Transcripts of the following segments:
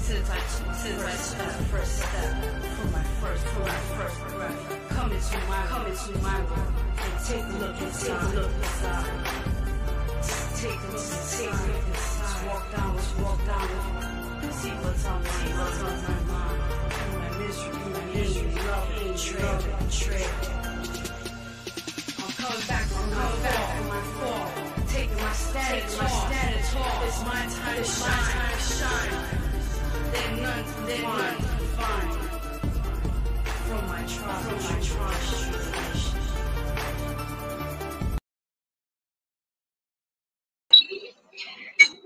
Since I took the first step from my first breath, come into my world and take a look inside. Take a look inside. Walk down. See what's on my mind. My misery, love, and tread. I'm coming back from my fall. Taking my status off. It's my time to shine. Then none can find from my trial.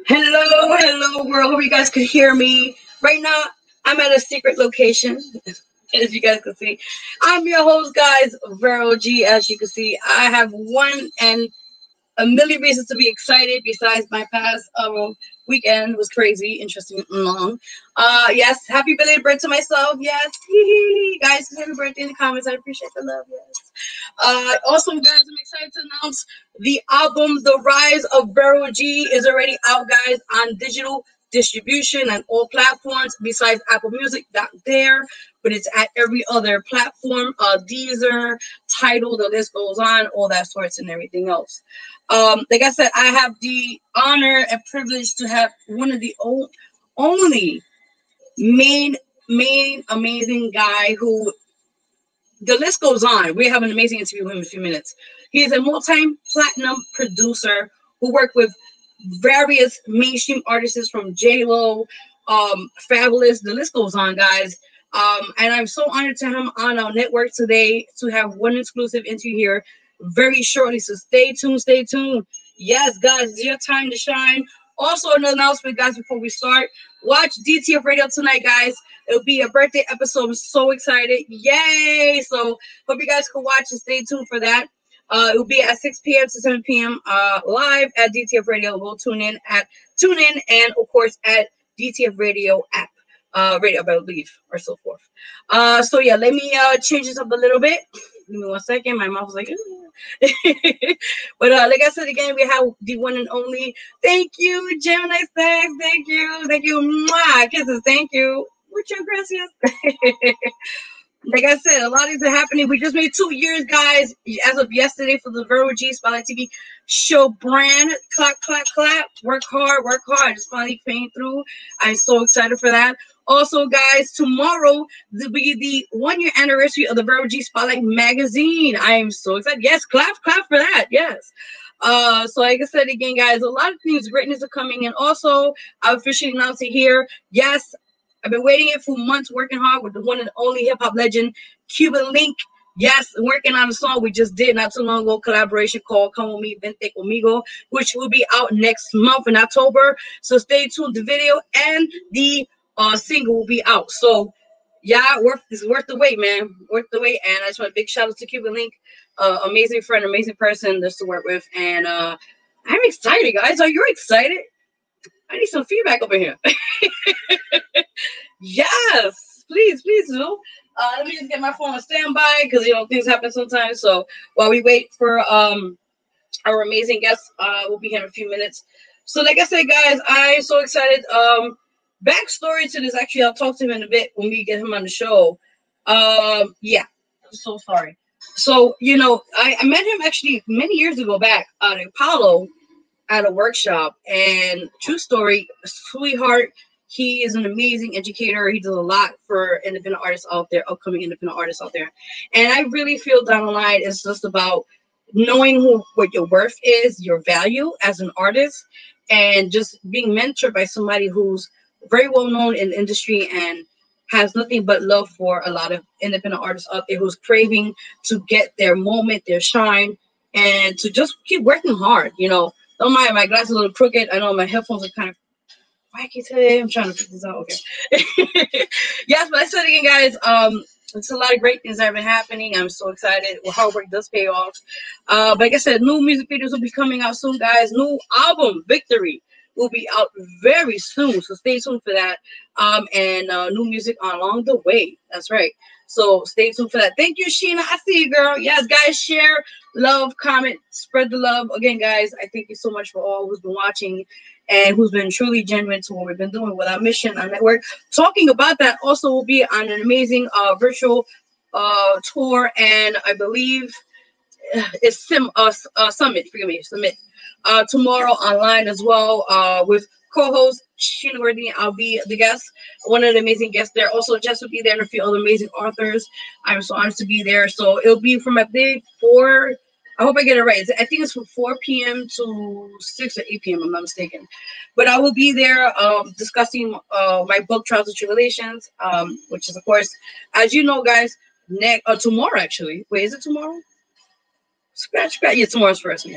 Hello world. Hope you guys could hear me. Right now, I'm at a secret location, as you guys can see. I'm your host, guys, Vero G. As you can see, I have one and a million reasons to be excited besides my past weekend was crazy, interesting, and long. Yes, happy belated birthday to myself. Yes, guys, happy birthday in the comments. I appreciate the love. Yes. Also, guys, I'm excited to announce the album, The Rise of Vero G, is already out, guys, on digital distribution on all platforms besides Apple Music. Not there, but it's at every other platform. Deezer, Tidal, the list goes on, all that sorts and everything else. Like I said, I have the honor and privilege to have one of the only main amazing guy who, the list goes on. We have an amazing interview with him in a few minutes. He is a multi-platinum producer who worked with various mainstream artists from J-Lo, Fabulous. The list goes on, guys. And I'm so honored to have him on our network today to have one exclusive interview here very shortly. So stay tuned. Yes, guys, it's your time to shine. Also, another announcement, guys, before we start. Watch DTF Radio tonight, guys. It'll be a birthday episode. I'm so excited. Yay! So hope you guys can watch and stay tuned for that. It will be at 6 p.m. to 7 p.m. Live at DTF Radio. We'll tune in and of course at DTF Radio app. Radio, I believe, or so forth. So yeah, let me change this up a little bit. Give me 1 second. My mouth was like, but like I said again, we have the one and only. Thank you, Gemini Stacks. Thank you. Mwah. Kisses. Thank you. Muchas gracias. Like I said, a lot of things are happening. We just made 2 years, guys, as of yesterday for the Vero G Spotlight TV show brand. Clap. Work hard. Just finally paying through. I'm so excited for that. Also, guys, tomorrow will be the 1 year anniversary of the Vero G Spotlight magazine. I am so excited. Yes, clap for that. Yes. So like I said again, guys, a lot of things, greatness are coming in. Also, I officially announced it here. Yes, I've been waiting it for months, working hard with the one and only hip hop legend, Cuban Link. Yes, working on a song we just did not too long ago, collaboration called Come With Me, Vente Conmigo, which will be out next month in October. So stay tuned. The video and the single will be out. So yeah, it's worth the wait, man. Worth the wait. And I just want a big shout out to Cuban Link. Amazing friend, amazing person just to work with. And I'm excited, guys. Are you excited? I need some feedback over here. Yes, please do. Let me just get my phone on standby because things happen sometimes. So while we wait for our amazing guest, we'll be here in a few minutes. So like I said, guys, I'm so excited. Backstory to this, actually, I'll talk to him in a bit when we get him on the show. Yeah, I'm so sorry. So I met him actually many years ago back at Apollo at a workshop, and true story, sweetheart. He is an amazing educator. He does a lot for independent artists out there, upcoming independent artists out there. And I really feel down the line, it's just about knowing what your worth is, your value as an artist, and just being mentored by somebody who's very well known in the industry and has nothing but love for a lot of independent artists out there who's craving to get their moment, their shine, and to just keep working hard. Don't mind, my glass is a little crooked. I know my headphones are kind of wacky today. I'm trying to figure this out. Okay. Yes, but I said again, guys, it's a lot of great things that have been happening. I'm so excited. Well, hard work does pay off. But like I said, new music videos will be coming out soon, guys. New album, Victory, will be out very soon. So stay tuned for that. And new music along the way. That's right. So stay tuned for that. Thank you, Sheena. I see you, girl. Yes, guys, share, love, comment, spread the love. Again, guys, I thank you so much for all who's been watching and who's been truly genuine to what we've been doing with our mission, our network. Talking about that, also will be on an amazing virtual tour, and I believe it's Summit. Forgive me, Summit. Tomorrow online as well with co-host Sheena Gordini. I'll be the guest, one of the amazing guests there. Also, Jess will be there and a few other amazing authors. I'm so honored to be there. So it'll be from I think 4. I hope I get it right. I think it's from 4 p.m. to 6 or 8 p.m. I'm not mistaken. But I will be there discussing my book, Trials and Tribulations, which is, of course, as you know, guys, tomorrow actually. Wait, is it tomorrow? Scratch. Yeah, tomorrow's first.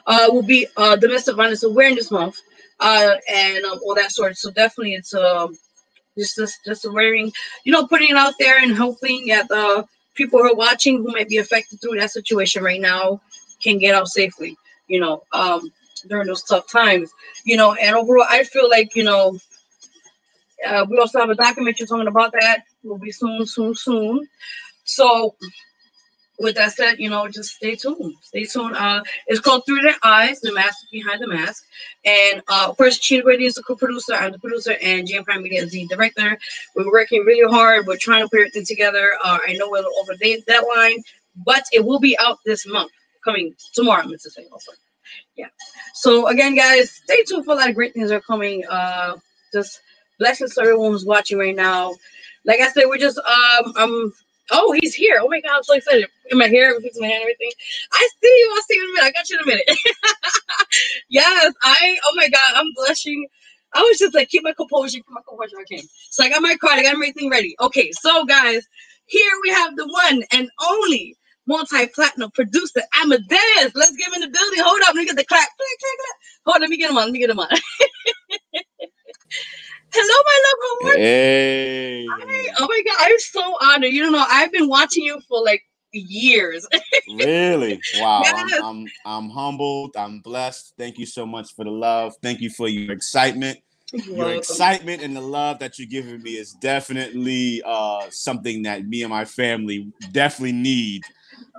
Will be Domestic Violence Awareness Month, and all that sort. So definitely, it's just wearing, putting it out there and hoping that people who are watching who might be affected through that situation right now can get out safely. During those tough times. And overall, I feel like we also have a documentary talking about that. Will be soon. So. With that said, just stay tuned. Stay tuned. It's called Through Their Eyes, the mask behind the mask. And of course, Sheena Grady is the co-producer. I'm the producer, and GM Prime Media is the director. We're working really hard. We're trying to put everything together. I know we're over the deadline, but it will be out this month. Coming tomorrow, I'm going to say also. Yeah. So again, guys, stay tuned for a lot of great things are coming. Just blessings to everyone who's watching right now. Like I said, we're just Oh, he's here. Oh my God, I'm so excited. In my hair, fixing my hair and everything. I see you. I'll see you in a minute. I got you in a minute. Yes, oh my God, I'm blushing. I was just like, keep my composure. Okay. So I got my card. I got everything ready. Okay, so guys, here we have the one and only multi-platinum producer Amadeus. Let's give him the building. Hold up. Let me get the clap. Hold on, let me get him on. Hello, my love. How are you? Hey. Hi. Oh my God, I'm so honored. I've been watching you for like years. Really? Wow. Yes. I'm humbled. I'm blessed. Thank you so much for the love. Thank you for your excitement. Your excitement and the love that you're giving me is definitely something that me and my family definitely need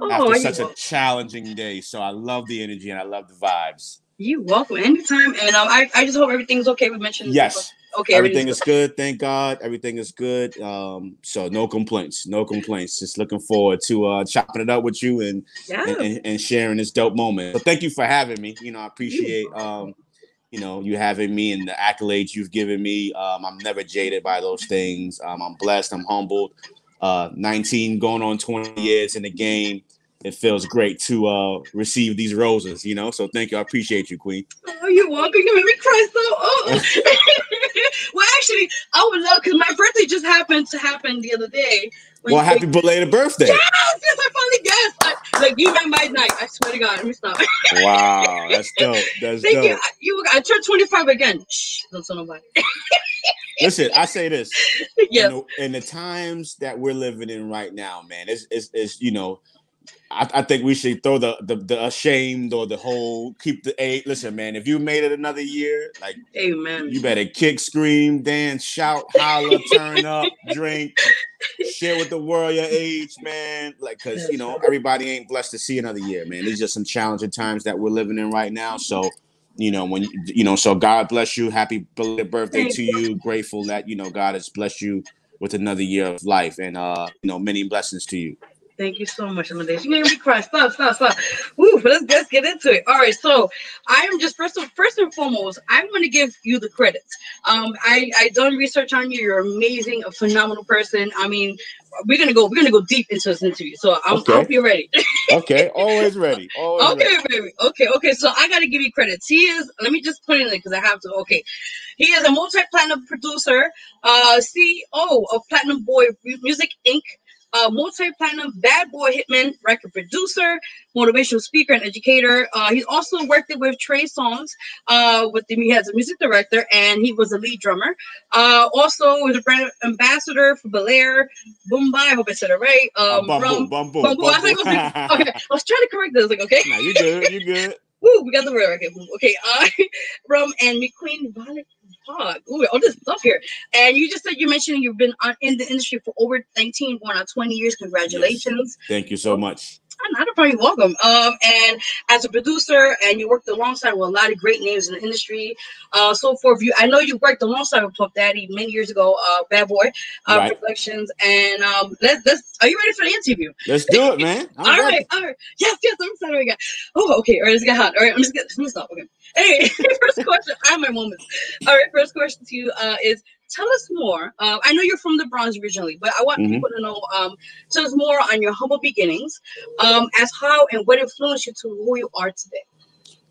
after such a challenging day. So I love the energy and I love the vibes. You're welcome. Anytime. And I just hope everything's okay. We mentioned yes. Okay, everything is good. Thank God. Everything is good. So no complaints. Just looking forward to chopping it up with you and sharing this dope moment. So thank you for having me. I appreciate you having me and the accolades you've given me. I'm never jaded by those things. I'm blessed. I'm humbled. 19 going on 20 years in the game. It feels great to receive these roses, So thank you. I appreciate you, Queen. Oh, you're welcome. You made me cry so. Well, actually, I would love, because my birthday just happened the other day. Well, happy belated birthday. Yes, I finally guessed. You made my night. I swear to God. Let me stop. Wow, that's dope. That's Thank dope. you. I turned 25 again. Shh, don't tell nobody. Listen, I say this. Yeah. In the times that we're living in right now, man, it's I think we should throw the ashamed or the whole keep the eight. Listen, man, if you made it another year, like, amen, you better kick, scream, dance, shout, holler, turn up, drink, share with the world your age, man. Like, because everybody ain't blessed to see another year, man. These are some challenging times that we're living in right now. So, so God bless you. Happy belated birthday to you. Grateful that God has blessed you with another year of life, and many blessings to you. Thank you so much, Amadeus. You made me cry. Stop. Woo, let's get into it. All right, so I am just first and foremost, I want to give you the credits. I done research on you. You're amazing, a phenomenal person. I mean, we're gonna go deep into this interview. So I hope you're ready. Okay, always ready. Okay, baby. Okay. So I gotta give you credits. Let me just put it in there because I have to. Okay. He is a multi-platinum producer, CEO of Platinum Boy Music Inc., multi-platinum bad boy hitman, record producer, motivational speaker, and educator. He's also worked with Trey Songz. He has a music director, and he was a lead drummer. Also was a brand ambassador for Belair, Boomba. I hope I said it right. Bumble. I think okay. I was trying to correct this. Like, okay. Nah, you good. You good. Woo, we got the word right. Okay. Rum and McQueen Violet Hog. Ooh, all this stuff here. And you just said you mentioned you've been in the industry for over 19, going on 20 years. Congratulations. Yes. Thank you so much. Not a problem. You're welcome. And as a producer, and you worked alongside with a lot of great names in the industry. So for you, I know you worked alongside with Puff Daddy many years ago. Bad Boy right. Productions. And let's. Are you ready for the interview? Let's do it, man. All right. Yes. I'm excited. We got. Oh, okay. All right. Let's get hot. All right. Let me stop. Okay. Anyway, first question. I have my moments. All right. First question to you is. Tell us more. I know you're from the Bronx originally, but I want people to know. Tell us more on your humble beginnings, as how and what influenced you to who you are today.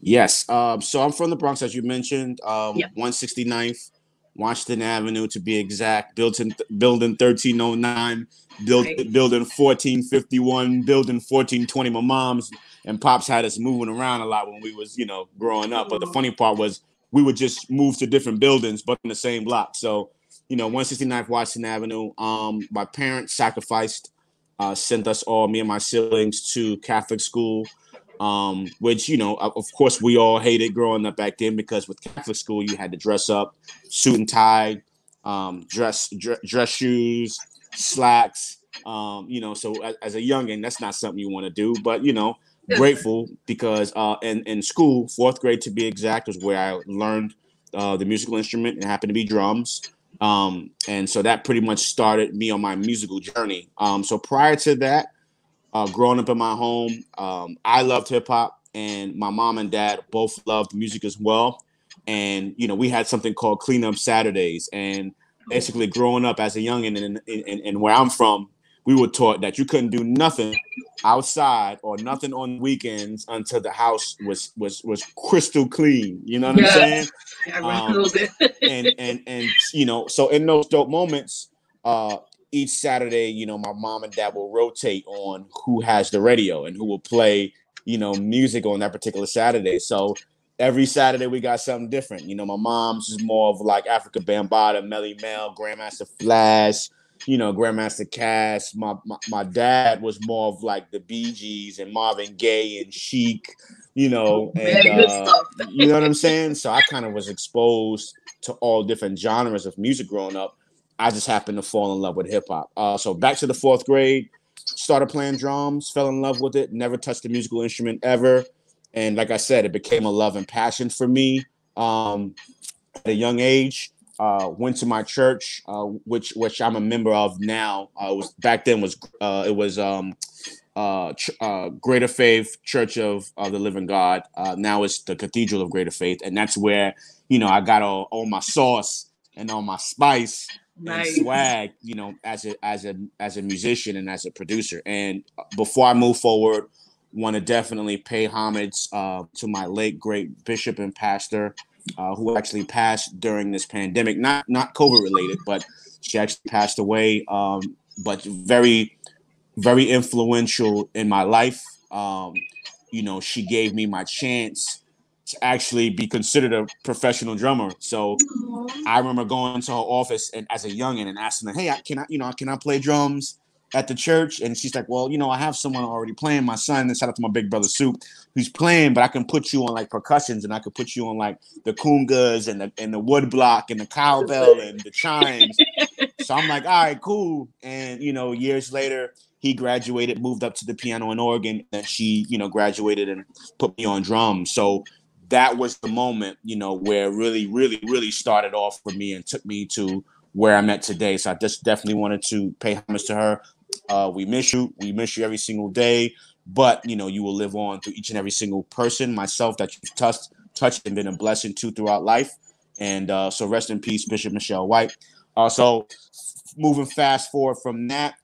Yes. So I'm from the Bronx, as you mentioned. 169th Washington Avenue, to be exact. Building 1309. Building 1451. Building 1420. My mom's and pops had us moving around a lot when we was, growing up. But the funny part was, we would just move to different buildings, but in the same block. So, 169th Washington Avenue. My parents sacrificed, sent us all, me and my siblings, to Catholic school, which, of course, we all hated growing up back then, because with Catholic school, you had to dress up, suit and tie, dress shoes, slacks. So as a youngin', that's not something you want to do, but, grateful because in school, 4th grade to be exact, was where I learned the musical instrument. It happened to be drums. And so that pretty much started me on my musical journey. So prior to that, growing up in my home, I loved hip hop, and my mom and dad both loved music as well. And, we had something called Cleanup Saturdays. And basically growing up as a youngin' and where I'm from, we were taught that you couldn't do nothing outside or nothing on weekends until the house was crystal clean. You know what I'm saying? And so in those dope moments, each Saturday, my mom and dad will rotate on who has the radio and who will play, music on that particular Saturday. So every Saturday we got something different. My mom's is more of like Africa Bambaataa, Melly Mel, Grandmaster Flash, Grandmaster Cass. My dad was more of like the Bee Gees and Marvin Gaye and Chic, and you know what I'm saying? So I kind of was exposed to all different genres of music growing up. I just happened to fall in love with hip hop. So back to the 4th grade, started playing drums, fell in love with it, never touched a musical instrument ever. And like I said, it became a love and passion for me at a young age. Went to my church, which I'm a member of now. Greater Faith Church of the Living God. Now it's the Cathedral of Greater Faith, and that's where I got all my sauce and all my spice and swag. As a musician and as a producer. And before I move forward, want to definitely pay homage to my late great bishop and pastor, who actually passed during this pandemic, not COVID related, but she actually passed away. But very, very influential in my life. She gave me my chance to actually be considered a professional drummer. So I remember going to her office and as a youngin' and asking her, "Hey, can I play drums at the church?" And she's like, "Well, I have someone already playing, my son, and shout out to my big brother Soup, who's playing, but I can put you on like percussions, and I could put you on like the congas and the wood block and the cowbell and the chimes." So I'm like, all right, cool. And, years later, he graduated, moved up to the piano and organ, and she, graduated and put me on drums. So that was the moment, where it really, really, really started off for me and took me to where I'm at today. So I just definitely wanted to pay homage to her. We miss you. We miss you every single day. But, you will live on through each and every single person, myself, that you've touched and been a blessing to throughout life. And so rest in peace, Bishop Michelle White. So moving fast forward from that,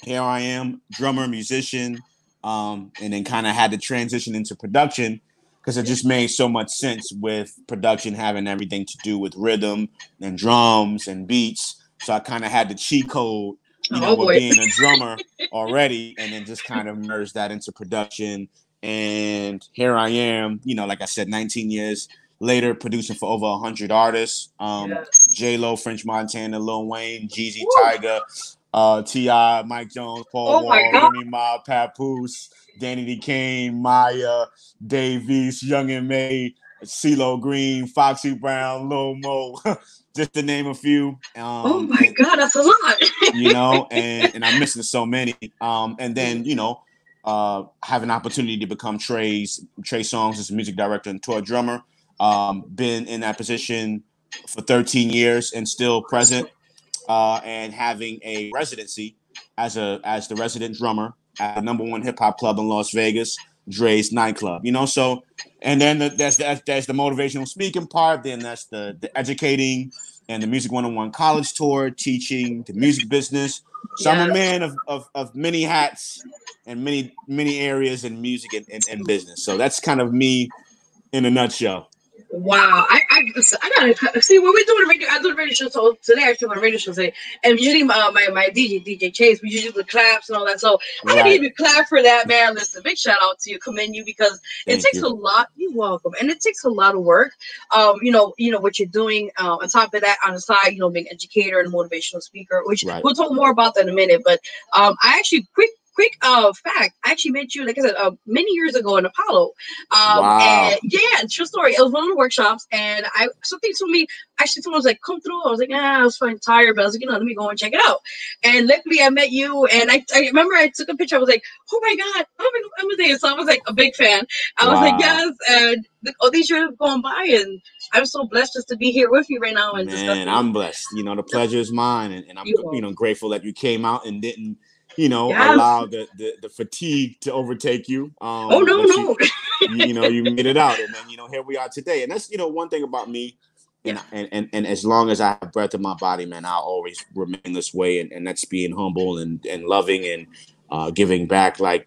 here I am, drummer, musician, and then kind of had to transition into production because it just made so much sense with production having everything to do with rhythm and drums and beats. So I kind of had the cheat code with being a drummer already, and then just kind of merge that into production. And here I am, like I said, 19 years later, producing for over 100 artists. J-Lo, French Montana, Lil Wayne, Jeezy, Tyga, T.I., Mike Jones, Paul Wall, Remy Ma, Papoose, Danny D. Kane, Maya, Davies, Young and May, CeeLo Green, Foxy Brown, Lil Mo, just to name a few. Oh my God, that's a lot. And I'm missing so many. And then, have an opportunity to become Trey Songz as music director and tour drummer. Been in that position for 13 years and still present. And having a residency as the resident drummer at the #1 hip hop club in Las Vegas, Dre's nightclub. So, and then there's the motivational speaking part. Then that's the educating and the Music 101 college tour, teaching the music business. So I'm a man of many hats and many areas in music and business. So that's kind of me in a nutshell. Wow, I gotta see what we're doing. Radio, I do the radio show today. I do a radio show today, and usually my DJ Chase, we usually do the claps and all that. So I gotta give you a clap for that, man. Listen, big shout out to you, commend you, because it takes a lot. You're welcome, and it takes a lot of work. You know what you're doing. On top of that, on the side, being an educator and a motivational speaker, which we'll talk more about that in a minute. But I actually quick fact, I actually met you, like I said, many years ago in Apollo. Wow. And true story. It was one of the workshops, and something told me, actually someone was like, come through. I was like, I was fine, tired, but I was like, let me go and check it out. And luckily I met you, and I remember I took a picture. I was like, oh my God, Amadeus. So I was like a big fan. I was like, yes, and all these years have gone by, and I'm so blessed just to be here with you right now. And man, I'm blessed. The pleasure is mine, and I'm grateful that you came out and didn't allow the fatigue to overtake you. No. You made it out, and then here we are today. And that's one thing about me, and as long as I have breath in my body, man, I'll always remain this way, and that's being humble and loving and giving back. Like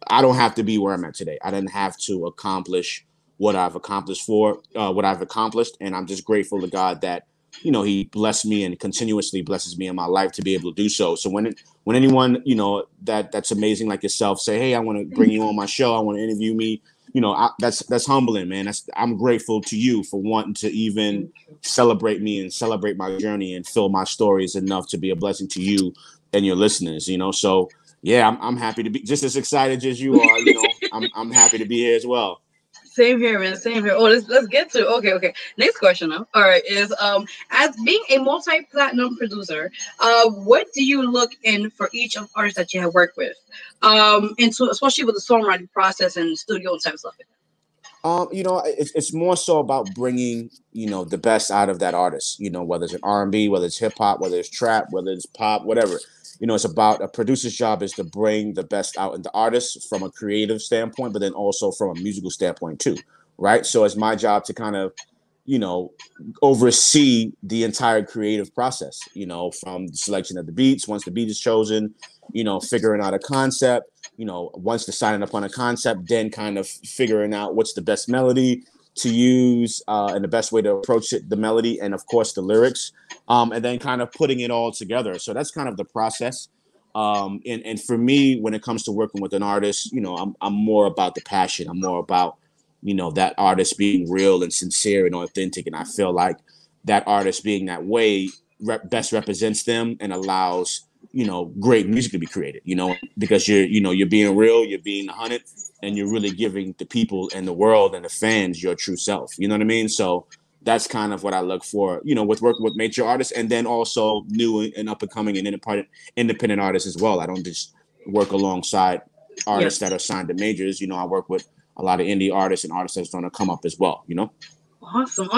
I don't have to be where I'm at today. I didn't have to accomplish what I've accomplished, and I'm just grateful to God that he blessed me and continuously blesses me in my life to be able to do so. So when anyone, that's amazing like yourself say, hey, I want to bring you on my show, I want to interview me, that's humbling, man. I'm grateful to you for wanting to even celebrate me and celebrate my journey and fill my stories enough to be a blessing to you and your listeners, So yeah, I'm happy to be just as excited as you are. I'm happy to be here as well. Same here, man. Same here. Oh, let's get to okay. Next question, though. All right, is as being a multi-platinum producer, what do you look in for each of artists that you have worked with, especially with the songwriting process and studio and type of stuff? It's more so about bringing the best out of that artist. Whether it's an R&B, whether it's hip hop, whether it's trap, whether it's pop, whatever. It's about a producer's job is to bring the best out in the artist from a creative standpoint, but then also from a musical standpoint too, right? So it's my job to kind of, oversee the entire creative process, from the selection of the beats, once the beat is chosen, figuring out a concept, once deciding upon a concept, then kind of figuring out what's the best melody to use and the best way to approach it, the melody, and of course the lyrics, and then kind of putting it all together. So that's kind of the process. And for me, when it comes to working with an artist, I'm more about the passion. I'm more about, that artist being real and sincere and authentic. And I feel like that artist being that way best represents them and allows, great music to be created, because you're being real, you're being 100, and you're really giving the people and the world and the fans your true self. You know what I mean? So that's kind of what I look for, with working with major artists, and then also new and up and coming and independent artists as well. I don't just work alongside artists that are signed to majors. I work with a lot of indie artists and artists that's going to come up as well. Awesome.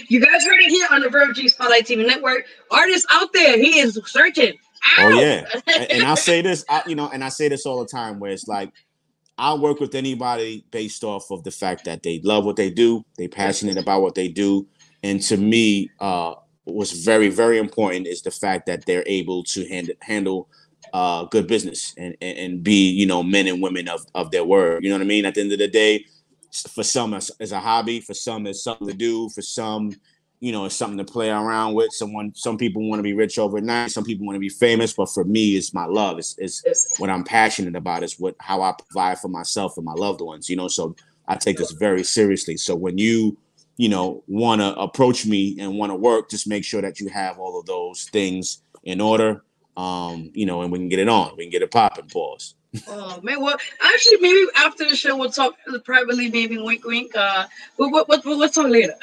You guys heard it here on the Vero G Spotlight TV Network. Artists out there, he is searching. Ow! Oh yeah, and I say this, and I say this all the time, where it's like, I'll work with anybody based off of the fact that they love what they do, they're passionate about what they do, and to me, what's very, very important is the fact that they're able to handle good business and be, men and women of their word. You know what I mean? At the end of the day, for some, it's a hobby. For some, it's something to do. For some, you know, it's something to play around with. Some people want to be rich overnight. Some people want to be famous. But for me, it's my love. It's what I'm passionate about. It's how I provide for myself and my loved ones, you know. So I take this very seriously. So when you know, want to approach me and want to work, just make sure that you have all of those things in order, you know, and we can get it on. We can get it popping, pause. Oh man, well, actually, maybe after the show we'll talk privately. Maybe wink, wink. We'll talk later.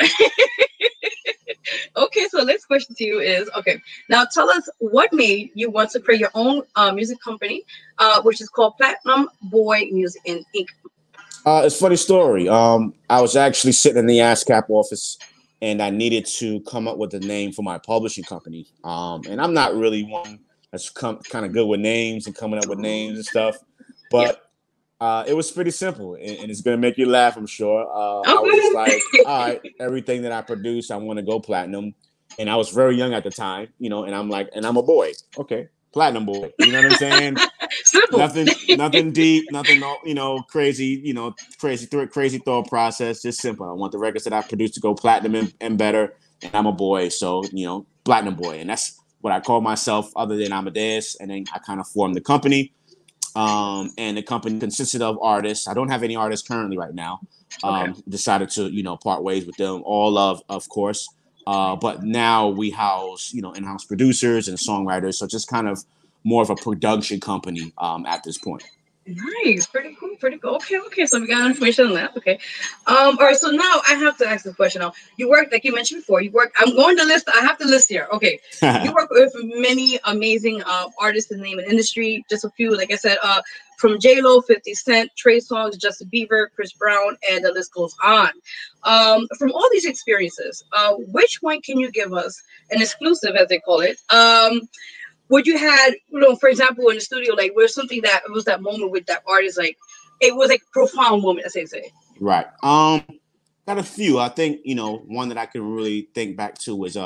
Okay, so next question to you is, okay, now tell us what made you want to create your own music company, which is called Platinum Boy Music Inc. It's a funny story. I was actually sitting in the ASCAP office, and I needed to come up with a name for my publishing company. And I'm not really one that's kind of good with names and coming up with names and stuff, but it was pretty simple, and it's gonna make you laugh, I'm sure. I was just like, all right, everything that I produce, I want to go platinum, and I was very young at the time, you know, and I'm like, and I'm a boy, okay, platinum boy, you know what I'm saying? Simple. Nothing deep, nothing, you know, crazy, you know, crazy thought process, just simple. I want the records that I produce to go platinum and better, and I'm a boy, so, you know, platinum boy, and that's what I call myself, other than Amadeus, and then I kind of formed the company. And the company consisted of artists. I don't have any artists currently right now. Decided to, you know, part ways with them, all of course. But now we house, you know, in-house producers and songwriters. So just kind of more of a production company at this point. Nice, pretty cool, pretty cool. Okay. So we got information on that. Okay. All right. So now I have to ask the question. Now you work, like you mentioned before. You work. I'm going to list. I have to list here. Okay. You work with many amazing artists in the name and industry. Just a few, like I said, from J-Lo, 50 Cent, Trey Songz, Justin Bieber, Chris Brown, and the list goes on. From all these experiences, which one can you give us an exclusive, as they call it? What you had, you know, for example, in the studio, like, was something that it was that moment with that artist, like, it was like a profound moment, as they say. Right. Got a few. I think, you know, one that I can really think back to was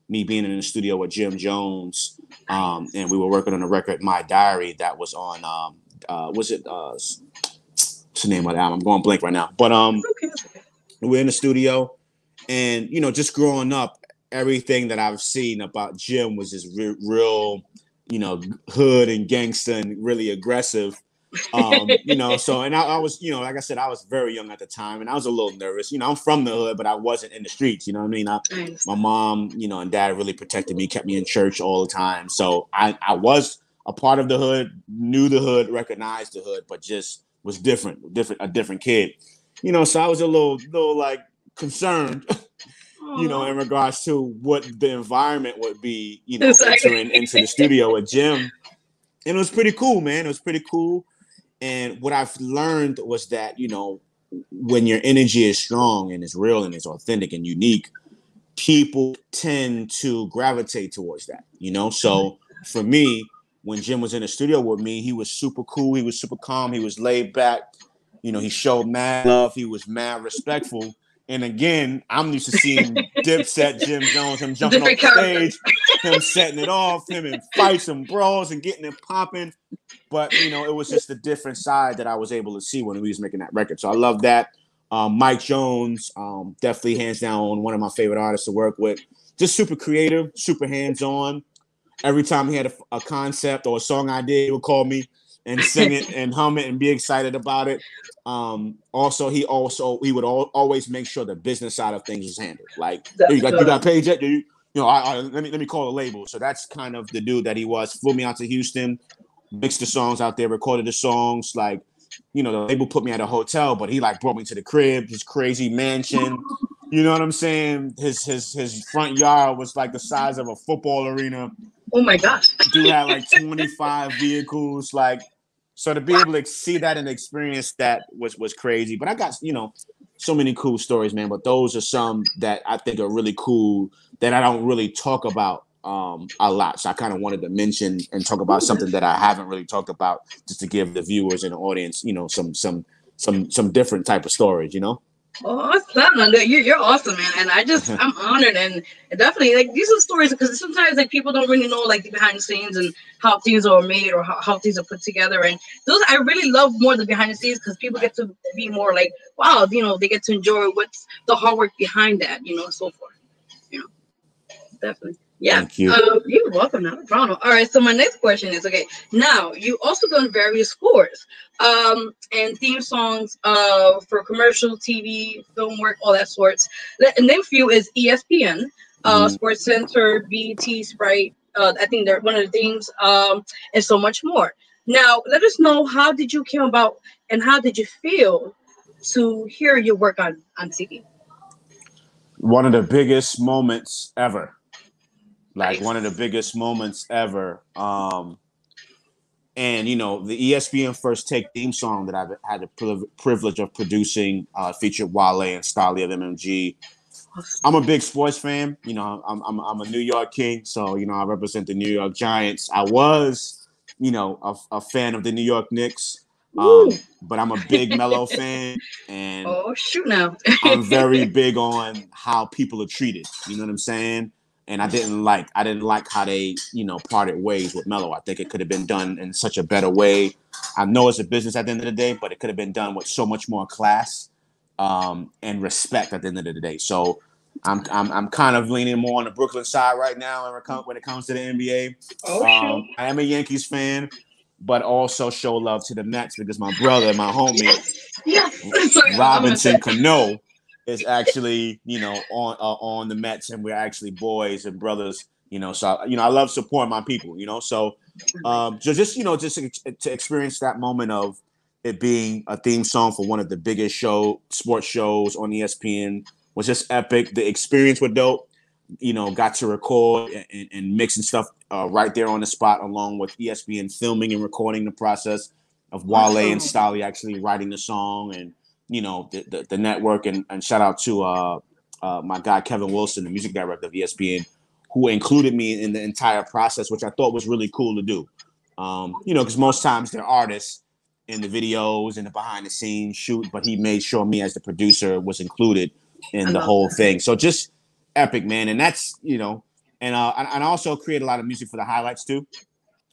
me being in the studio with Jim Jones, and we were working on a record, My Diary, that was on what's the name of the album? I'm going blank right now. But Okay. we're in the studio, and, you know, just growing up, everything that I've seen about Jim was just real, you know, hood and gangster and really aggressive. You know, so, and I was, you know, like I said, I was very young at the time, and I was a little nervous. You know, I'm from the hood, but I wasn't in the streets. You know what I mean? My mom, you know, and dad really protected me, kept me in church all the time. So I was a part of the hood, knew the hood, recognized the hood, but just was a different kid. You know, so I was a little like concerned. You know, in regards to what the environment would be, you know, entering into the studio with Jim. And it was pretty cool, man. It was pretty cool. And what I've learned was that, you know, when your energy is strong and it's real and it's authentic and unique, people tend to gravitate towards that, you know? So for me, when Jim was in the studio with me, he was super cool. He was super calm. He was laid back. You know, he showed mad love. He was mad respectful. And again, I'm used to seeing Dipset, Jim Jones, him jumping off the stage, him setting it off, him in fights and brawls and getting it popping. But, you know, it was just a different side that I was able to see when we was making that record. So I love that. Mike Jones, definitely hands down one of my favorite artists to work with. Just super creative, super hands-on. Every time he had a concept or a song idea, he would call me and sing it and hum it and be excited about it. Also, he would always make sure the business side of things was handled. Like, you got paid yet? You know, let me call a label. So that's kind of the dude that he was. Flew me out to Houston, mixed the songs out there, recorded the songs. Like, you know, the label put me at a hotel, but he like brought me to the crib, his crazy mansion. You know what I'm saying? His front yard was like the size of a football arena. Oh my gosh. Dude had like 25 vehicles, like. So to be able to see that and experience that was crazy. But I got, you know, so many cool stories, man. But those are some that I think are really cool that I don't really talk about a lot. So I kind of wanted to mention and talk about something that I haven't really talked about, just to give the viewers and the audience, you know, some different type of stories, you know. Oh, you're awesome, man, and I'm honored, and definitely like these are stories because sometimes like people don't really know like the behind the scenes and how things are made or how things are put together, and those I really love more the behind the scenes because people get to be more like, wow, you know, they get to enjoy what's the hard work behind that, you know, and so forth. You definitely. Yeah. Thank you. You're welcome. Not a problem. All right. So my next question is, okay, now you also done various scores, and theme songs, for commercial, TV, film work, all that sorts. The name for you is ESPN, Sports Center, BT, Sprite. I think they're one of the themes, and so much more. Now, let us know, how did you came about, and how did you feel to hear your work on TV? One of the biggest moments ever. Like Nice. one of the biggest moments ever. And you know, the ESPN First Take theme song that I've had the privilege of producing featured Wale and Stali of MMG. I'm a big sports fan. You know, I'm a New York King, so you know I represent the New York Giants. I was, you know, a fan of the New York Knicks, but I'm a big Melo fan, and Oh shoot! Now I'm very big on how people are treated. You know what I'm saying? And I didn't like how they, you know, parted ways with Melo. I think it could have been done in such a better way. I know it's a business at the end of the day, but it could have been done with so much more class and respect at the end of the day. So I'm kind of leaning more on the Brooklyn side right now when it comes to the NBA. I am a Yankees fan, but also show love to the Mets because my brother, my homie, Robinson Cano, is actually, you know, on the Mets, and we're actually boys and brothers, you know. So you know, I love supporting my people, you know. So just you know, just to experience that moment of it being a theme song for one of the biggest sports shows on ESPN was just epic. The experience was dope. You know, got to record and mix and stuff right there on the spot, along with ESPN filming and recording the process of Wale and Stali actually writing the song, and you know, the network, and shout out to my guy Kevin Wilson, the music director of ESPN, who included me in the entire process, which I thought was really cool to do. You know, because most times they're artists in the videos and the behind the scenes shoot, but he made sure me as the producer was included in the whole thing. So just epic, man. And that's, you know, and I also create a lot of music for the highlights too.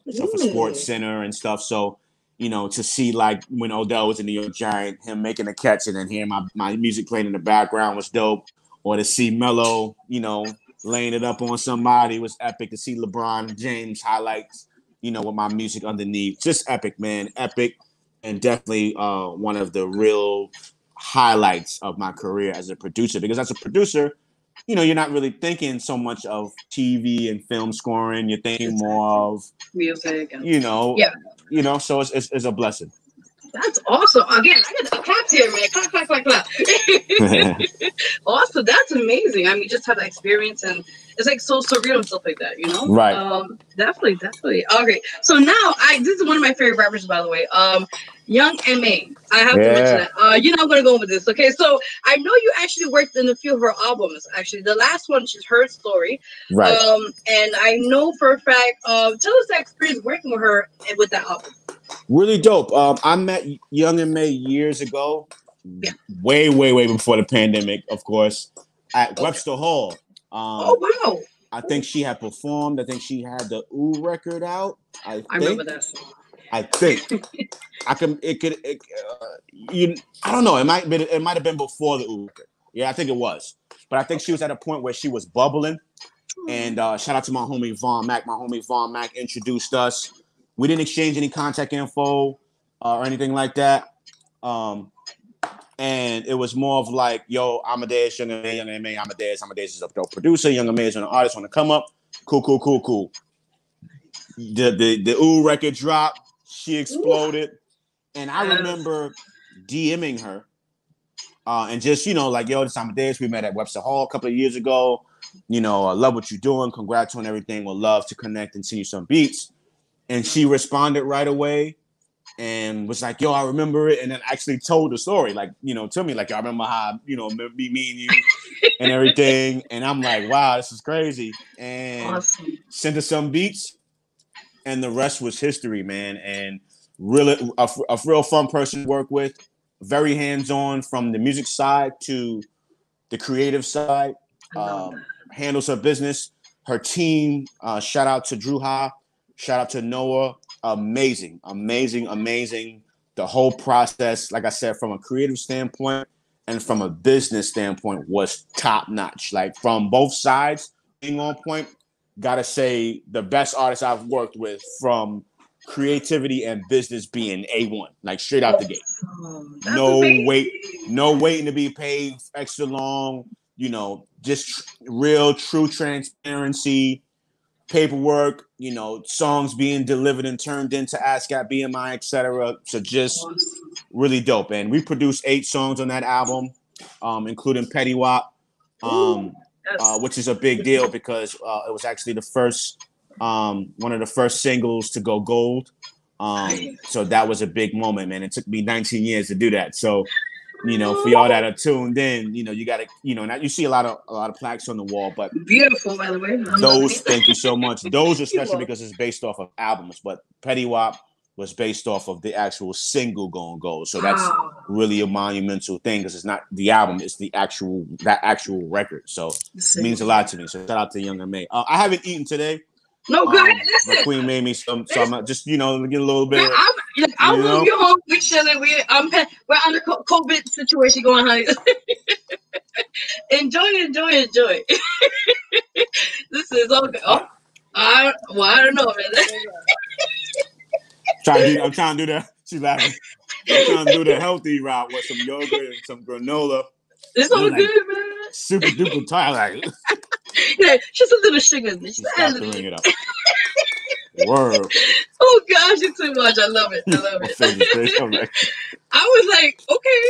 So for Sports Center and stuff. So, you know, to see like when Odell was in New York Giant, him making a catch and then hearing my music playing in the background was dope. Or to see Melo, you know, laying it up on somebody was epic. To see LeBron James highlights, you know, with my music underneath. Just epic, man. Epic. And definitely one of the real highlights of my career as a producer. Because as a producer, you know, you're not really thinking so much of TV and film scoring. You're thinking more of music, you know, so it's a blessing. That's awesome. Again, I got the claps here, man. Clap, clap, clap, clap. Awesome. That's amazing. I mean, just have that experience, and it's like so surreal and stuff like that, you know? Right. Definitely. Okay. So now this is one of my favorite rappers, by the way. Young M.A. I have to mention that. You know, I'm gonna go with this. Okay, so I know you actually worked in a few of her albums. Actually, the last one, she's Her Story. Right. And I know for a fact. Tell us that experience working with her and with that album. Really dope. I met Young M.A. years ago. Yeah. Way before the pandemic, of course, at Webster Hall. Oh wow. I think she had performed. I think she had the Ooh record out. I remember that. I think I don't know. It might have been before the Ooh record. Yeah, I think it was. But I think she was at a point where she was bubbling. And shout out to my homie Vaughn Mack. My homie Vaughn Mack introduced us. We didn't exchange any contact info or anything like that. And it was more of like, yo, Amadeus, Young M.A., Amadeus is a dope producer. Young M.A. is an artist on the come up. Cool. The Ooh record dropped. She exploded. And I remember DMing her and just, you know, like, yo, this Amadeus, we met at Webster Hall a couple of years ago. You know, I love what you're doing. Congrats on everything. Would love to connect and send you some beats. And she responded right away and was like, yo, I remember it. And then actually told the story, like, you know, to me, like, I remember how, you know, me meeting you and everything. And I'm like, wow, this is crazy. And sent her some beats. And the rest was history, man. And really a real fun person to work with. Very hands-on from the music side to the creative side. Handles her business. Her team, shout out to Drew Ha. Shout out to Noah. Amazing. The whole process, like I said, from a creative standpoint and from a business standpoint was top notch. Like from both sides, being on point, gotta say the best artists I've worked with from creativity and business being A1, like straight out the gate. No waiting to be paid extra long, you know, just real true transparency, paperwork, you know, songs being delivered and turned into ASCAP, BMI, etc. So just really dope. And we produced 8 songs on that album, including Petty Wop, which is a big deal because it was actually the first one of the first singles to go gold. So that was a big moment, man. It took me 19 years to do that. So, you know, for y'all that are tuned in, you know, you gotta, you know, now you see a lot of plaques on the wall, but beautiful, by the way. Thank you so much. Those are special because it's based off of albums, but Petty Wop was based off of the actual single going gold. So that's really a monumental thing because it's not the album, it's the actual record. So it means a lot to me. So shout out to Young and May. I haven't eaten today. No, good. My queen made me some, so I'm just, you know, get a little bit. I will get home. We're chilling. We're under COVID situation going, honey. enjoy. This is okay. I don't know, man. I'm trying to do that. She's laughing. I'm trying to do the healthy route with some yogurt and some granola. It's all good, man. Super duper tired. Like, yeah, just a little sugar. Stop doing it up. Word. Oh gosh, it's too much. I love it. I was like, okay.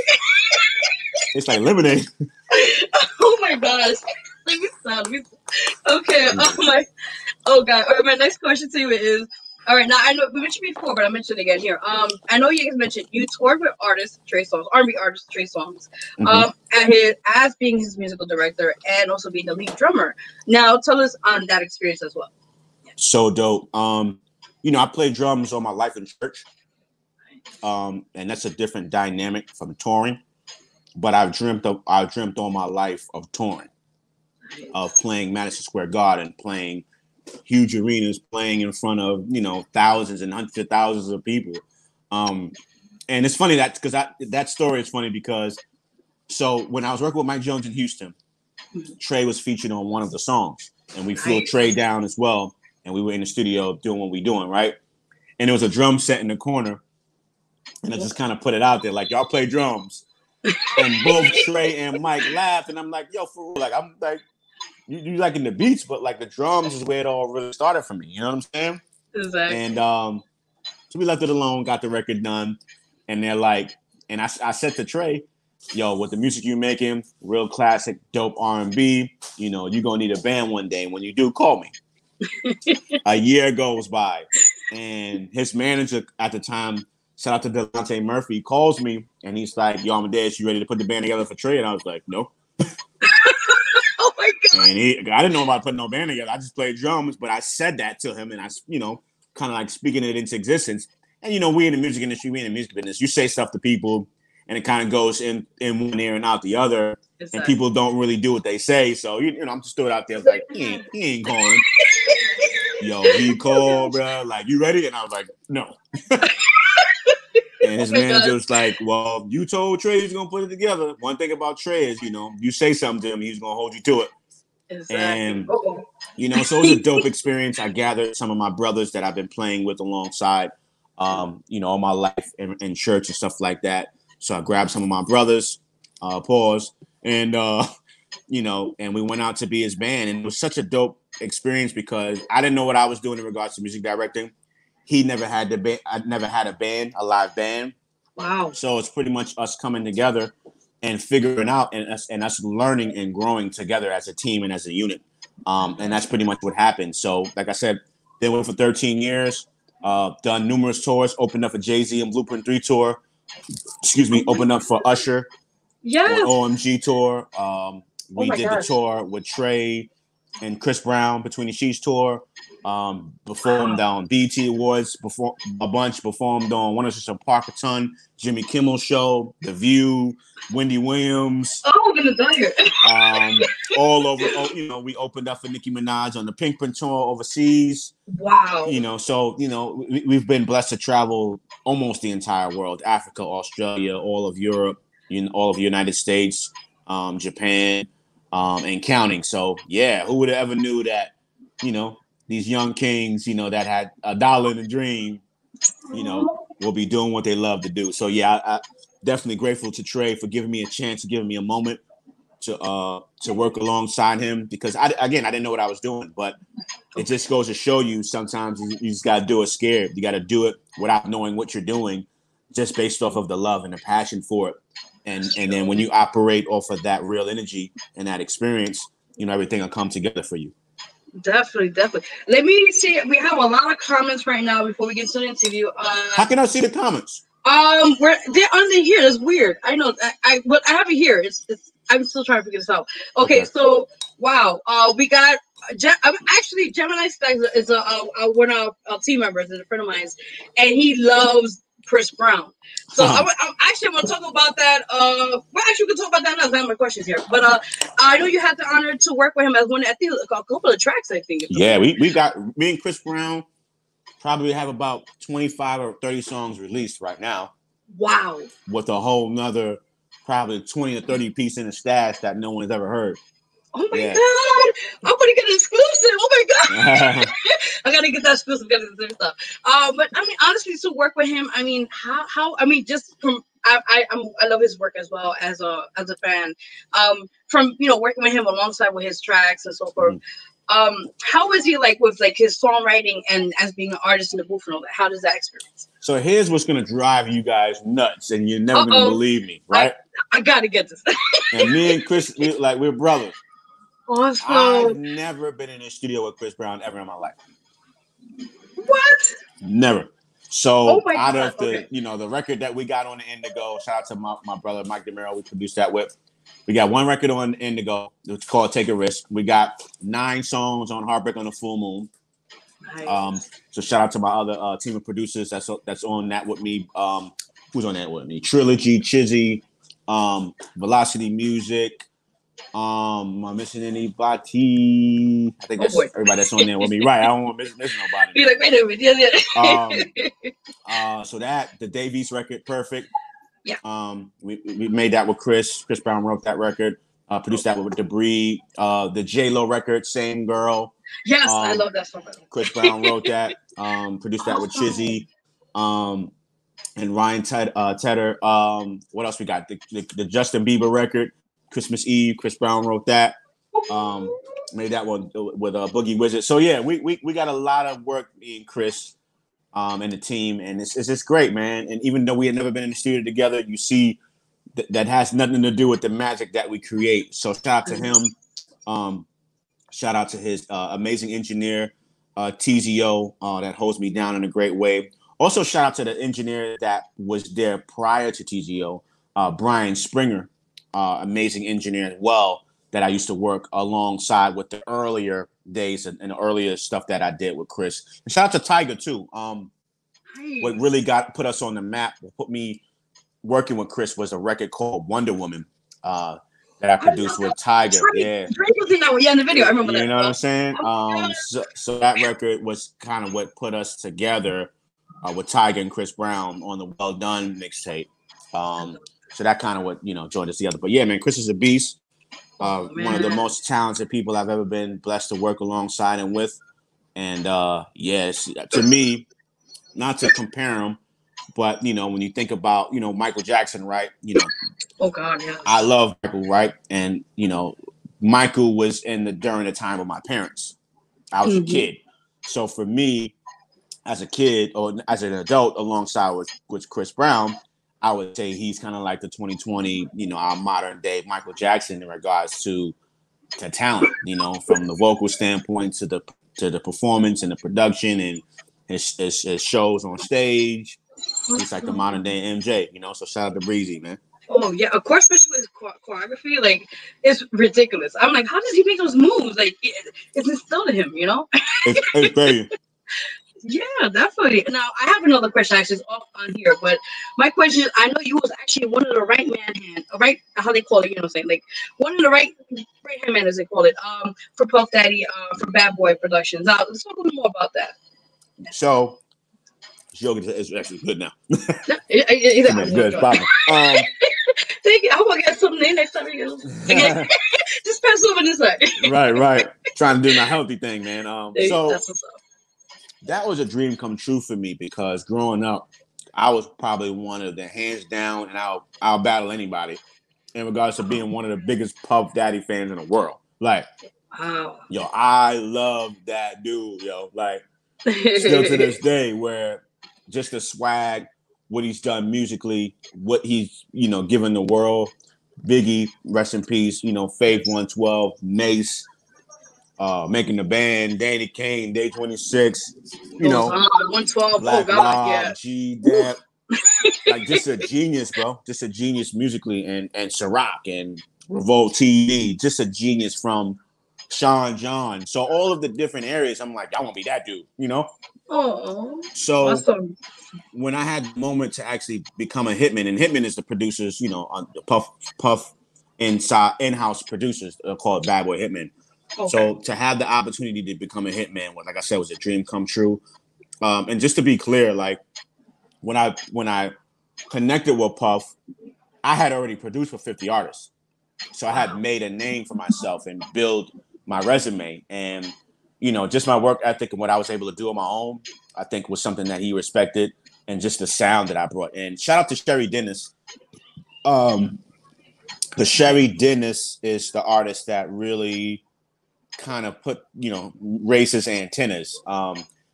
It's like lemonade. Oh my gosh. Let me stop. Okay. Oh god. All right, my next question to you is, all right, now I know we mentioned before, but I mentioned it again here. I know you guys mentioned you toured with artist Trey Songz, R&B artist Trey Songz, as being his musical director and also being the lead drummer. Now, tell us on that experience as well. So dope. You know, I played drums all my life in church, and that's a different dynamic from touring. But I've dreamt all my life of touring, of playing Madison Square Garden, playing huge arenas, playing in front of, you know, thousands and hundreds of thousands of people. And it's funny that story is funny because so when I was working with Mike Jones in Houston, Trey was featured on one of the songs, and we flew Trey down as well, and we were in the studio doing what we're doing, right? And there was a drum set in the corner, and I just kind of put it out there like, y'all play drums, and both Trey and Mike laughed, and I'm like, yo, for real, like I'm like. You like in the beats, but like the drums is where it all really started for me. You know what I'm saying? Exactly. And so we left it alone, got the record done, and they're like, and I said to Trey, yo, with the music you're making, real classic, dope R&B, you know, you're gonna need a band one day. When you do, call me. A year goes by, and his manager at the time, shout out to Delonte Murphy, calls me, and he's like, yo, Amadeus, you ready to put the band together for Trey? And I was like, no. Oh my God. And I didn't know about putting no band together. I just played drums, but I said that to him, and I, you know, kind of like speaking it into existence. And, you know, we in the music industry, we in the music business, you say stuff to people, and it kind of goes in one ear and out the other, exactly. And people don't really do what they say. So, you know, I'm just throwing it out there like, he ain't calling. Yo, he called, bro. Like, you ready? And I was like, no. And his manager was like, well, you told Trey he's going to put it together. One thing about Trey is, you know, you say something to him, he's going to hold you to it. Exactly. And, you know, so it was a dope experience. I gathered some of my brothers that I've been playing with alongside, you know, all my life in church and stuff like that. So I grabbed some of my brothers, and, you know, and we went out to be his band. And it was such a dope experience because I didn't know what I was doing in regards to music directing. He never had I never had a band, a live band. Wow. So it's pretty much us coming together and figuring out and us learning and growing together as a team and as a unit. And that's pretty much what happened. So like I said, they went for 13 years, done numerous tours, opened up a Jay-Z and Blueprint 3 tour. Opened up for Usher. Yes. OMG tour. We did the tour with Trey and Chris Brown, Between the Sheets tour. Performed on BET Awards, performed on 106 Park a Ton, Jimmy Kimmel Show, The View, Wendy Williams. Oh, I'm gonna die. All over. You know, we opened up for Nicki Minaj on the Pink Print tour overseas. Wow. You know, so you know we've been blessed to travel almost the entire world: Africa, Australia, all of Europe, all of the United States, Japan. and counting. So yeah, who would have ever knew that, these young kings, that had a dollar in a dream, will be doing what they love to do. So yeah, I definitely grateful to Trey for giving me a chance, giving me a moment to work alongside him, because I didn't know what I was doing, but it just goes to show you sometimes you just got to do it scared. You got to do it without knowing what you're doing, just based off of the love and the passion for it. And then when you operate off of that real energy and that experience, everything will come together for you. Definitely. Let me see. We have a lot of comments right now before we get to the interview. How can I see the comments? They're under here. That's weird. I know. But I have it here. It's. I'm still trying to figure this out. Okay. So wow. We got. Actually, Gemini Stacks is one of our team members, is a friend of mine, and he loves Chris Brown. So I'm actually going to talk about that. Well, actually, we can talk about that now. I have my questions here. But I know you had the honor to work with him as one. I think a couple of tracks. I think. Yeah, we got me and Chris Brown. Probably have about 25 or 30 songs released right now. Wow. With a whole nother probably 20 or 30 piece in the stash that no one has ever heard. Oh my God. I'm gonna get an exclusive. Oh my God. I gotta get that exclusive, stuff. But I mean, honestly, to work with him, I mean, how I mean, just from I love his work as well as a fan. From working with him alongside with his tracks and so forth. How is he with his songwriting and as being an artist in the booth and all that? How does that experience? So here's what's gonna drive you guys nuts, and you're never gonna believe me, right? I gotta get this. And me and Chris, we're brothers. Awesome. I've never been in a studio with Chris Brown ever in my life. What? Never. So out of the the record that we got on the Indigo, shout out to my brother Mike DeMero, we produced that with. We got one record on Indigo. It's called Take a Risk. We got 9 songs on Heartbreak on the Full Moon. Nice. So shout out to my other team of producers that's on that with me. Who's on that with me? Trilogy, Chizzy, Velocity Music. Am I missing anybody? I think that's everybody that's on there with me. Right. I don't want to miss nobody. You're like, wait a minute. Yeah. So the Davies record, Perfect. Yeah. We made that with Chris. Chris Brown wrote that record. Produced that with Debris. The J-Lo record, Same Girl. Yes, I love that song. Chris Brown wrote that. Produced that with Chizzy. And Ryan Tedder. What else we got? The Justin Bieber record, Christmas Eve. Chris Brown wrote that. Made that one with Boogie Wizard. So yeah, we got a lot of work, me and Chris. And the team, and it's just great, man. And even though we had never been in the studio together, you see that has nothing to do with the magic that we create. So shout out to him. Shout out to his amazing engineer, TZO, that holds me down in a great way. Also, shout out to the engineer that was there prior to TZO, Brian Springer, amazing engineer as well, that I used to work alongside with the earlier days and the earlier stuff that I did with Chris. And shout out to Tiger too. What really put us on the map, put me working with Chris, was a record called Wonder Woman that I produced with Tiger. Yeah. In the video. I remember that. You know what I'm saying? So that record was kind of what put us together with Tiger and Chris Brown on the Well Done mixtape. So that kind of what joined us together. But yeah, man, Chris is a beast. One of the most talented people I've ever been blessed to work alongside and with. And yes, to me, not to compare him, but when you think about Michael Jackson, right? Oh God, yeah. I love Michael, right? And Michael was during the time of my parents. I was a kid, so for me, as a kid or as an adult, alongside with Chris Brown, I would say he's kind of like the 2020, our modern day Michael Jackson in regards to talent, from the vocal standpoint to the performance and the production and his shows on stage. He's like the modern day MJ, So shout out to Breezy, man. Oh yeah, of course, especially his choreography, it's ridiculous. I'm like, how does he make those moves? It's instilled in him, It's crazy. Yeah, definitely. Now, I have another question actually it's off on here, but my question is, I know you was actually one of the how they call it, one of the right-hand man, as they call it, for Puff Daddy, for Bad Boy Productions. Now, let's talk a little more about that. So, Yoga is actually good now. It's good, probably. Thank you. I want to get something in next time. Just pass over this way. Right. Trying to do my healthy thing, man. So that's what's up. That was a dream come true for me because growing up, I was probably one of the hands down, and I'll battle anybody in regards to being one of the biggest Puff Daddy fans in the world. Like, wow. Yo, I love that dude, yo. Like, still to this day, where just the swag, what he's done musically, what he's, given the world. Biggie, rest in peace, Faith 112, Mace, Making the Band, Danny Kane, Day 26, 112, Black God, Rob, yeah. G Dep. Like, just a genius, bro. Just a genius musically, and Ciroc and Revolt TV, just a genius from Sean John. So all of the different areas, I'm like, I want to be that dude, Oh, So awesome. When I had the moment to actually become a hitman, and hitman is the producers, on the Puff in-house producers called Bad Boy Hitman. Okay. So to have the opportunity to become a hitman, like I said, was a dream come true. And just to be clear, like when I connected with Puff, I had already produced for 50 artists. So I had made a name for myself and build my resume, and just my work ethic and what I was able to do on my own, I think was something that he respected, and just the sound that I brought in. Shout out to Sherry Dennis. The Sherry Dennis is the artist that really kind of put, raised his antennas.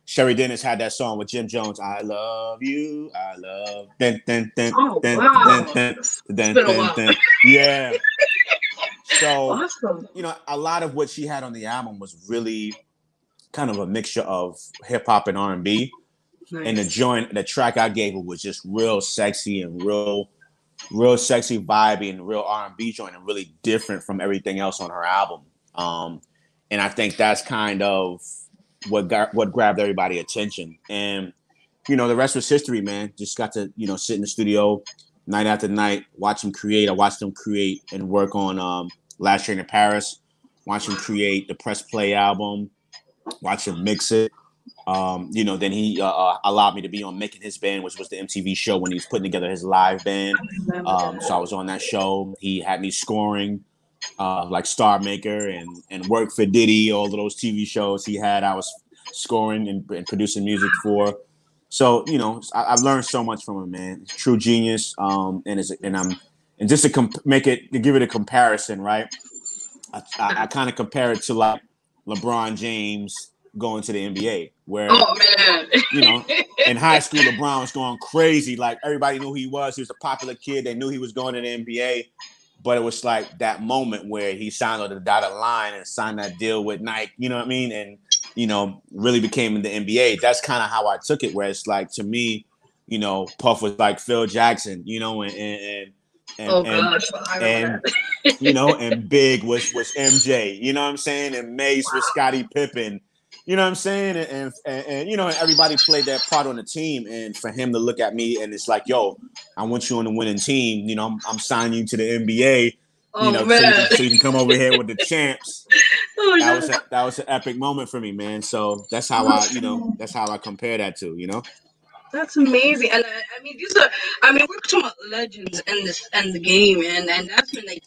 Sherry Dennis had that song with Jim Jones, I Love You, I Love. Dun, dun, dun, oh, dun, wow. Dun, dun, dun, dun, dun, dun. Yeah. So, awesome. A lot of what she had on the album was really kind of a mixture of hip hop and R&B. Nice. And the track I gave her was just real sexy and real sexy vibey and real R&B joint, and really different from everything else on her album. And I think that's kind of what grabbed everybody's attention. And, the rest was history, man. Just got to, sit in the studio night after night, watch them create. I watched them create and work on Last Train to Paris, watch him create the Press Play album, watch him mix it. Then he allowed me to be on Making His Band, which was the MTV show when he was putting together his live band. So I was on that show. He had me scoring like Star Maker and Work for Diddy, all of those TV shows he had. I was scoring and producing music for. So I've learned so much from him, man. True genius. And just to give it a comparison, right? I kind of compare it to like LeBron James going to the NBA, where in high school LeBron was going crazy. Like, everybody knew who he was. He was a popular kid. They knew he was going to the NBA. But it was like that moment where he signed on the dotted line and signed that deal with Nike, you know what I mean? And, really became in the NBA. That's kind of how I took it, where it's like, to me, Puff was like Phil Jackson, and and Big was MJ, you know what I'm saying? And Mace was Scottie Pippen, you know what I'm saying? And everybody played that part on the team. And for him to look at me and it's like, yo, I want you on the winning team. I'm signing you to the NBA, so you can come over here with the champs. That was an epic moment for me, man. So that's how I compare that to, That's amazing, and I mean, we're talking about legends in the game, and that's been like,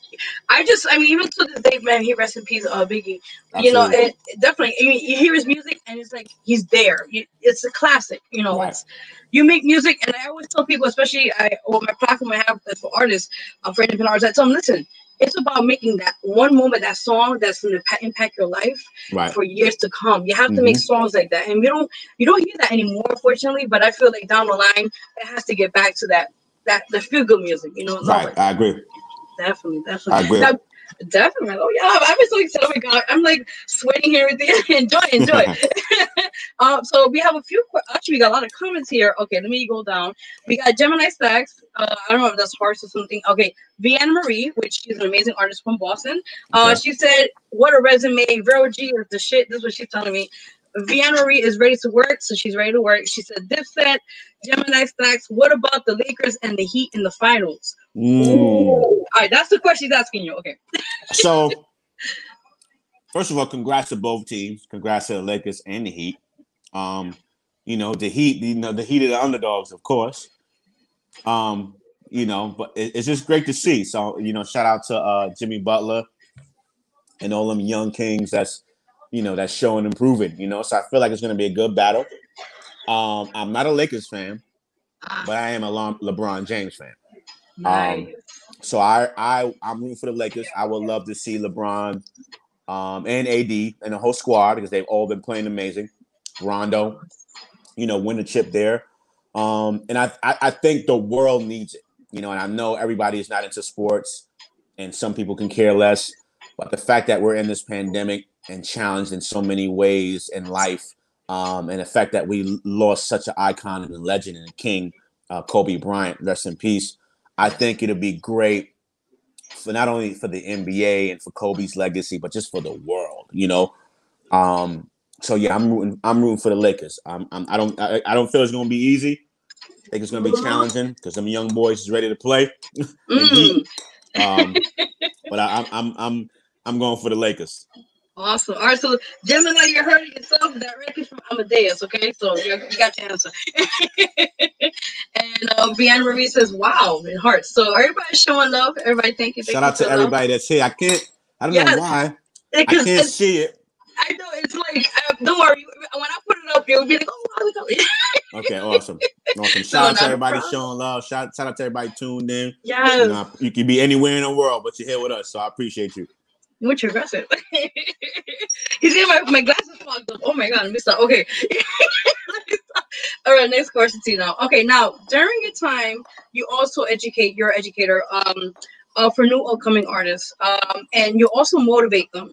even to this day, man, he rest in peace, Biggie. Absolutely. It definitely. I mean, you hear his music, and it's like he's there. It's a classic, Right. It's, you make music, and I always tell people, especially my platform I have for artists, for independent artists, I tell them, listen. It's about making that one moment, that song that's going to impact your life for years to come. You have to make songs like that, and you don't hear that anymore, unfortunately. But I feel like down the line, it has to get back to the feel good music, Right, like I agree. Definitely. I agree. Definitely. Oh yeah, I'm so excited. Oh my god, I'm like sweating here at the end. Enjoy. So we have a few. Actually, we got a lot of comments here. Okay, let me go down. We got Gemini Stacks. I don't know if that's Horse or something. Okay, Vianna Marie, which she's an amazing artist from Boston. She said, "What a resume! Vero G is the shit." This is what she's telling me. Vianna Marie is ready to work, so she's ready to work. She said, Dipset, Gemini Stacks, what about the Lakers and the Heat in the finals? All right, that's the question she's asking you. Okay. So, first of all, congrats to both teams. Congrats to the Lakers and the Heat. The Heat, the Heat are the underdogs, of course. But it's just great to see. So, shout out to Jimmy Butler. and all them young kings that's showing and proving. So I feel like it's going to be a good battle. I'm not a Lakers fan, but I am a LeBron James fan. Nice. So I'm rooting for the Lakers. I would love to see LeBron and AD and the whole squad, because they've all been playing amazing. Rondo, win the chip there. And I think the world needs it, and I know everybody is not into sports and some people can care less, but the fact that we're in this pandemic and challenged in so many ways in life, and the fact that we lost such an icon and a legend and a king, Kobe Bryant, rest in peace. I think it'll be great for not only for the NBA and for Kobe's legacy, but just for the world, So yeah, I'm rooting for the Lakers. I don't feel it's gonna be easy. I think it's gonna be challenging because some young boys is ready to play. But I'm going for the Lakers. Awesome. All right, so Gemini, you heard it yourself directly from Amadeus, okay? So you got your answer. And Bianca Marie says, wow, it hurts. So everybody's showing love. Everybody, thank you. Shout out to everybody that's here. I don't know why. I can't see it. I know, it's like, don't worry. When I put it up, you'll be like, oh, wow. Okay, awesome. Shout out to everybody showing love. Shout out to everybody tuned in. Yes. You can be anywhere in the world, but you're here with us, so I appreciate you. Which aggressive. He's getting my glasses fogged up. Oh my god, let me stop. Okay. All right, next question to you now. Okay, now during your time, you also you're an educator for new upcoming artists. And you also motivate them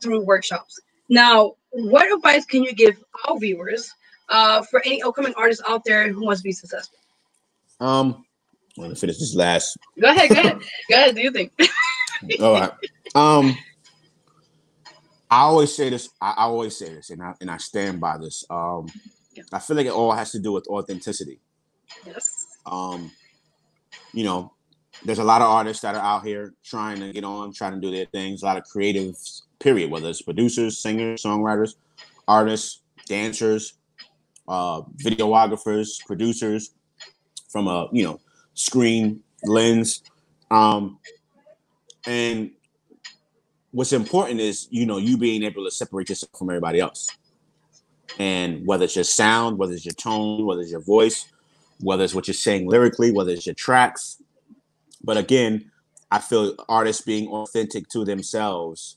through workshops. Now, what advice can you give our viewers for any upcoming artists out there who wants to be successful? I'm gonna finish this last. Go ahead. Do you think? All right. I always say this, and I stand by this. I feel like it all has to do with authenticity. Yes. There's a lot of artists that are out here trying to get on, trying to do their things. A lot of creatives, period. Whether it's producers, singers, songwriters, artists, dancers, videographers, producers, from a screen lens, and what's important is, you being able to separate yourself from everybody else. And whether it's your sound, whether it's your tone, whether it's your voice, whether it's what you're saying lyrically, whether it's your tracks. But again, I feel artists being authentic to themselves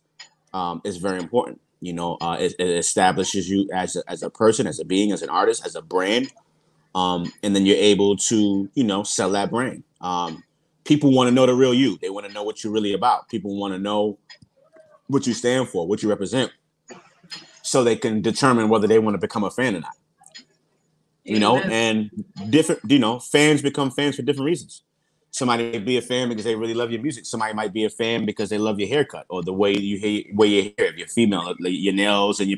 is very important. It establishes you as a person, as a being, as an artist, as a brand. And then you're able to, sell that brand. People want to know the real you. They want to know what you're really about. People want to know what you stand for, what you represent, so they can determine whether they want to become a fan or not. And different, fans become fans for different reasons. Somebody may be a fan because they really love your music. Somebody might be a fan because they love your haircut or the way your hair, if you're female, like your nails and your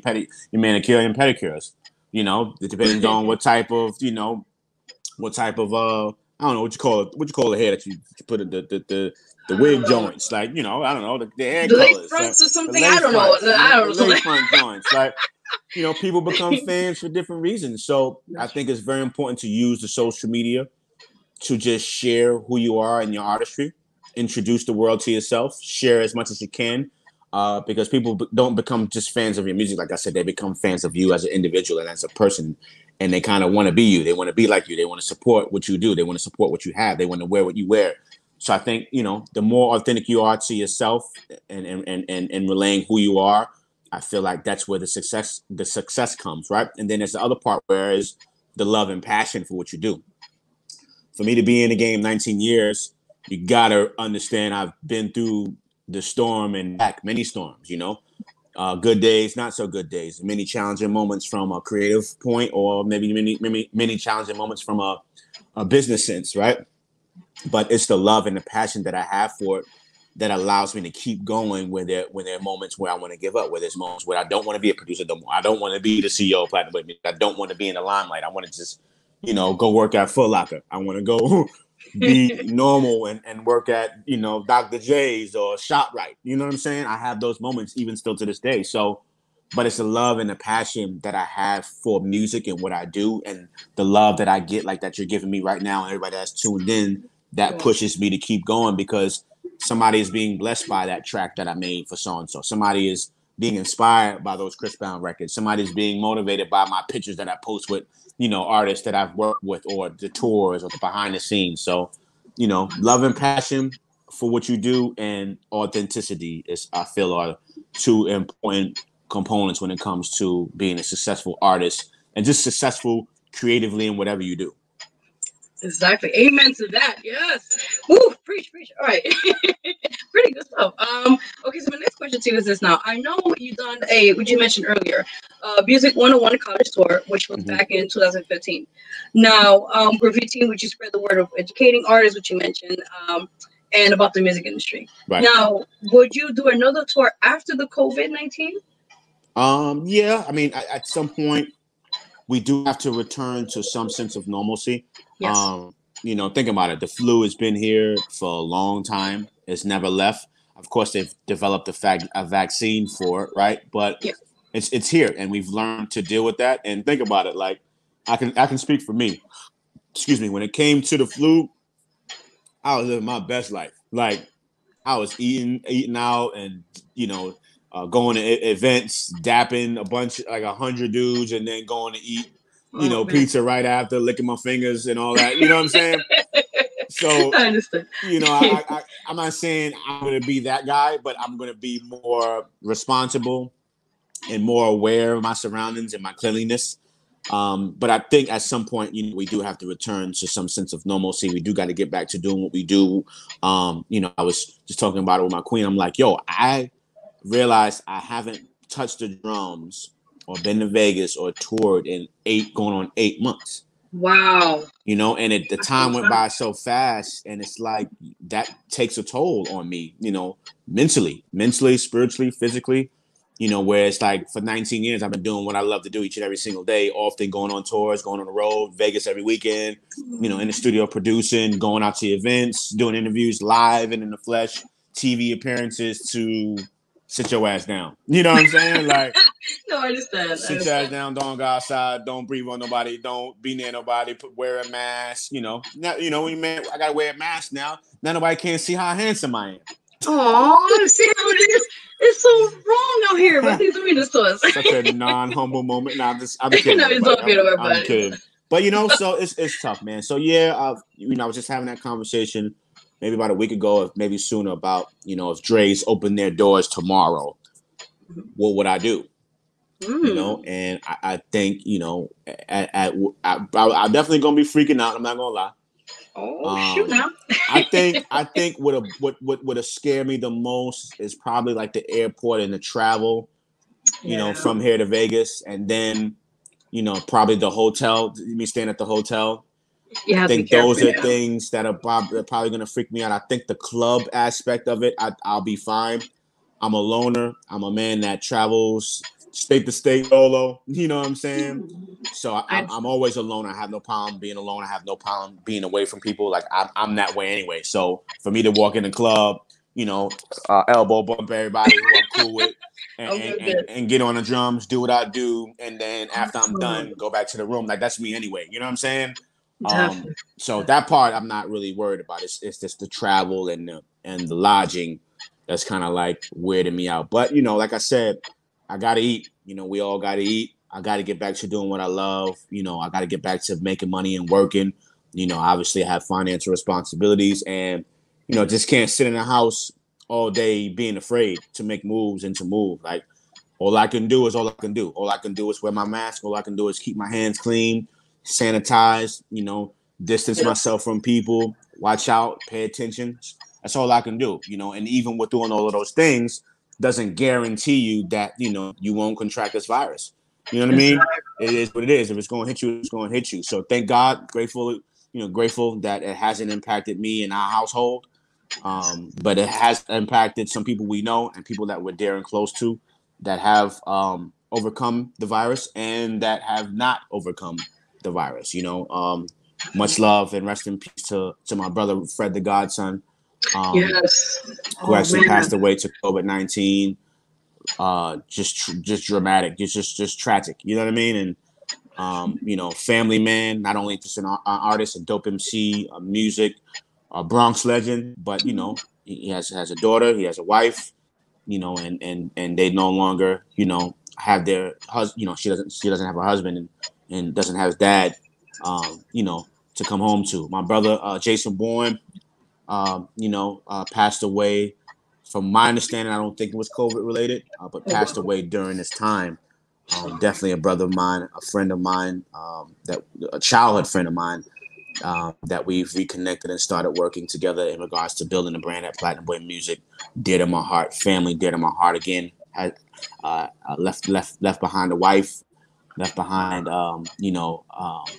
manicure and pedicures. It depends on what type of I don't know what you call the hair that you put in the wig joints, like, I don't know, the hair the colors, lace fronts or something. I don't know. The lace front joints, like, people become fans for different reasons. So I think it's very important to use the social media to just share who you are and your artistry, introduce the world to yourself, share as much as you can, because people don't become just fans of your music. Like I said, they become fans of you as an individual and as a person, and they kind of want to be you. They want to be like you. They want to support what you do. They want to support what you have. They want to wear what you wear. So I think, the more authentic you are to yourself and relaying who you are, I feel like that's where the success comes, right? And then there's the other part, where is the love and passion for what you do. For me to be in the game 19 years, you got to understand I've been through the storm and back, many storms, good days, not so good days, many challenging moments from a creative point, or maybe many challenging moments from a business sense, right? But it's the love and the passion that I have for it that allows me to keep going when there are moments where I want to give up, where there's moments where I don't want to be a producer no more. I don't want to be the CEO of Platinum. I don't want to be in the limelight. I want to just go work at Foot Locker. I want to go be normal and work at, Dr. J's or ShopRite. You know what I'm saying? I have those moments even still to this day. So, but it's the love and the passion that I have for music and what I do, and the love that I get, like that you're giving me right now, and everybody that's tuned in, that pushes me to keep going, because somebody is being blessed by that track that I made for so-and-so. Somebody is being inspired by those Chris Brown records. Somebody's being motivated by my pictures that I post with, artists that I've worked with, or the tours or the behind the scenes. So, love and passion for what you do and authenticity I feel are two important components when it comes to being a successful artist and just successful creatively in whatever you do. Exactly. Amen to that. Yes. Woo, preach. All right. Pretty good stuff. Okay, so my next question to you is this now. I know you done what you mentioned earlier, Music 101 College Tour, which was back in 2015. Now, graffiti, which you spread the word of educating artists, which you mentioned, and about the music industry. Right. Now, would you do another tour after the COVID-19? Yeah. I mean, at some point, we do have to return to some sense of normalcy. Yes. Think about it. The flu has been here for a long time. It's never left. Of course, they've developed a vaccine for it, right? But it's here, and we've learned to deal with that. And think about it. Like, I can speak for me. Excuse me. When it came to the flu, I was living my best life. Like, I was eating out, and going to events, dapping a bunch, like 100 dudes, and then going to eat, pizza right after, licking my fingers and all that. You know what I'm saying? So, I understand. I'm not saying I'm going to be that guy, but I'm going to be more responsible and more aware of my surroundings and my cleanliness. But I think at some point, we do have to return to some sense of normalcy. We do got to get back to doing what we do. I was just talking about it with my queen. I'm like, yo, I realized I haven't touched the drums or been to Vegas or toured in going on 8 months. Wow. And the time went by so fast, and it's like that takes a toll on me, mentally, spiritually, physically, where it's like for 19 years, I've been doing what I love to do each and every single day, often going on tours, going on the road, Vegas every weekend, in the studio producing, going out to events, doing interviews live and in the flesh, TV appearances to sit your ass down. You know what I'm saying? Like, no, I understand. Sit your ass down. Don't go outside. Don't breathe on nobody. Don't be near nobody. Wear a mask. Now, when I gotta wear a mask now. Now nobody can't see how handsome I am. Oh, see how it is. It's so wrong out here. But he's doing this to us. Such a non-humble moment. No, I'm kidding. No, it's okay. I'm kidding. But so it's tough, man. So yeah, I was just having that conversation maybe about a week ago, or maybe sooner, about if Dre's open their doors tomorrow, what would I do? And I think I'm definitely gonna be freaking out. I'm not gonna lie. Oh, shoot now. I think what would scare me the most is probably like the airport and the travel, from here to Vegas, and then probably the hotel. Me staying at the hotel. I think those are things that are probably gonna freak me out. I think the club aspect of it, I'll be fine. I'm a loner. I'm a man that travels state to state solo. You know what I'm saying? So I'm always alone. I have no problem being alone. I have no problem being away from people. Like, I'm that way anyway. So for me to walk in the club, elbow bump everybody who I'm cool with, and get on the drums, do what I do, and then after I'm done, go back to the room. Like, that's me anyway. You know what I'm saying? So that part I'm not really worried about. It's just the travel and the lodging that's kind of like weirding me out. But like I said, I gotta eat. We all gotta eat. I gotta get back to doing what I love. I gotta get back to making money and working. Obviously I have financial responsibilities, and just can't sit in the house all day being afraid to make moves and to move. Like, all I can do is all I can do. All I can do is wear my mask. All I can do is keep my hands clean, sanitize, distance myself from people, watch out, pay attention. That's all I can do, and even with doing all of those things doesn't guarantee you that, you won't contract this virus. You know what I mean? It is what it is. If it's going to hit you, it's going to hit you. So thank God, grateful that it hasn't impacted me and our household. But it has impacted some people we know and people that we're dear and close to that have overcome the virus and that have not overcome the virus. Much love and rest in peace to my brother Fred the Godson, who actually passed away to COVID-19. Just dramatic, just tragic. You know what I mean? And family man, not only just an artist, a dope MC, a music, a Bronx legend, but he has a daughter, he has a wife, you know, and they no longer, you know, have their husband. You know, she doesn't have a husband and doesn't have his dad, you know, to come home to. My brother Jason Bourne, you know, passed away. From my understanding, I don't think it was COVID related, but passed away during this time. Definitely a brother of mine, a friend of mine, a childhood friend of mine, that we've reconnected and started working together in regards to building a brand at Platinum Boy Music. Dear to my heart, family, dear to my heart again. Left behind a wife, left behind, you know,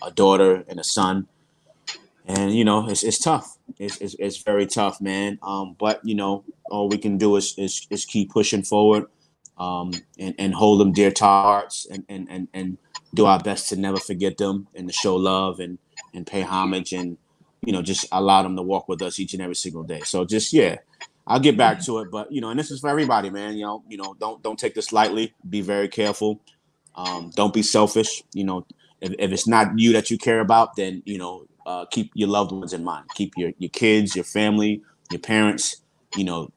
a daughter and a son. And you know, it's tough. It's very tough, man. But you know, all we can do is keep pushing forward, and hold them dear to our hearts, and do our best to never forget them, and to show love and pay homage, and you know, just allow them to walk with us each and every single day. So just I'll get back to it. But you know, and this is for everybody, man. You know, don't take this lightly. Be very careful. Don't be selfish. You know, if it's not you that you care about, then you know. Keep your loved ones in mind. Keep your kids, your family, your parents. You know,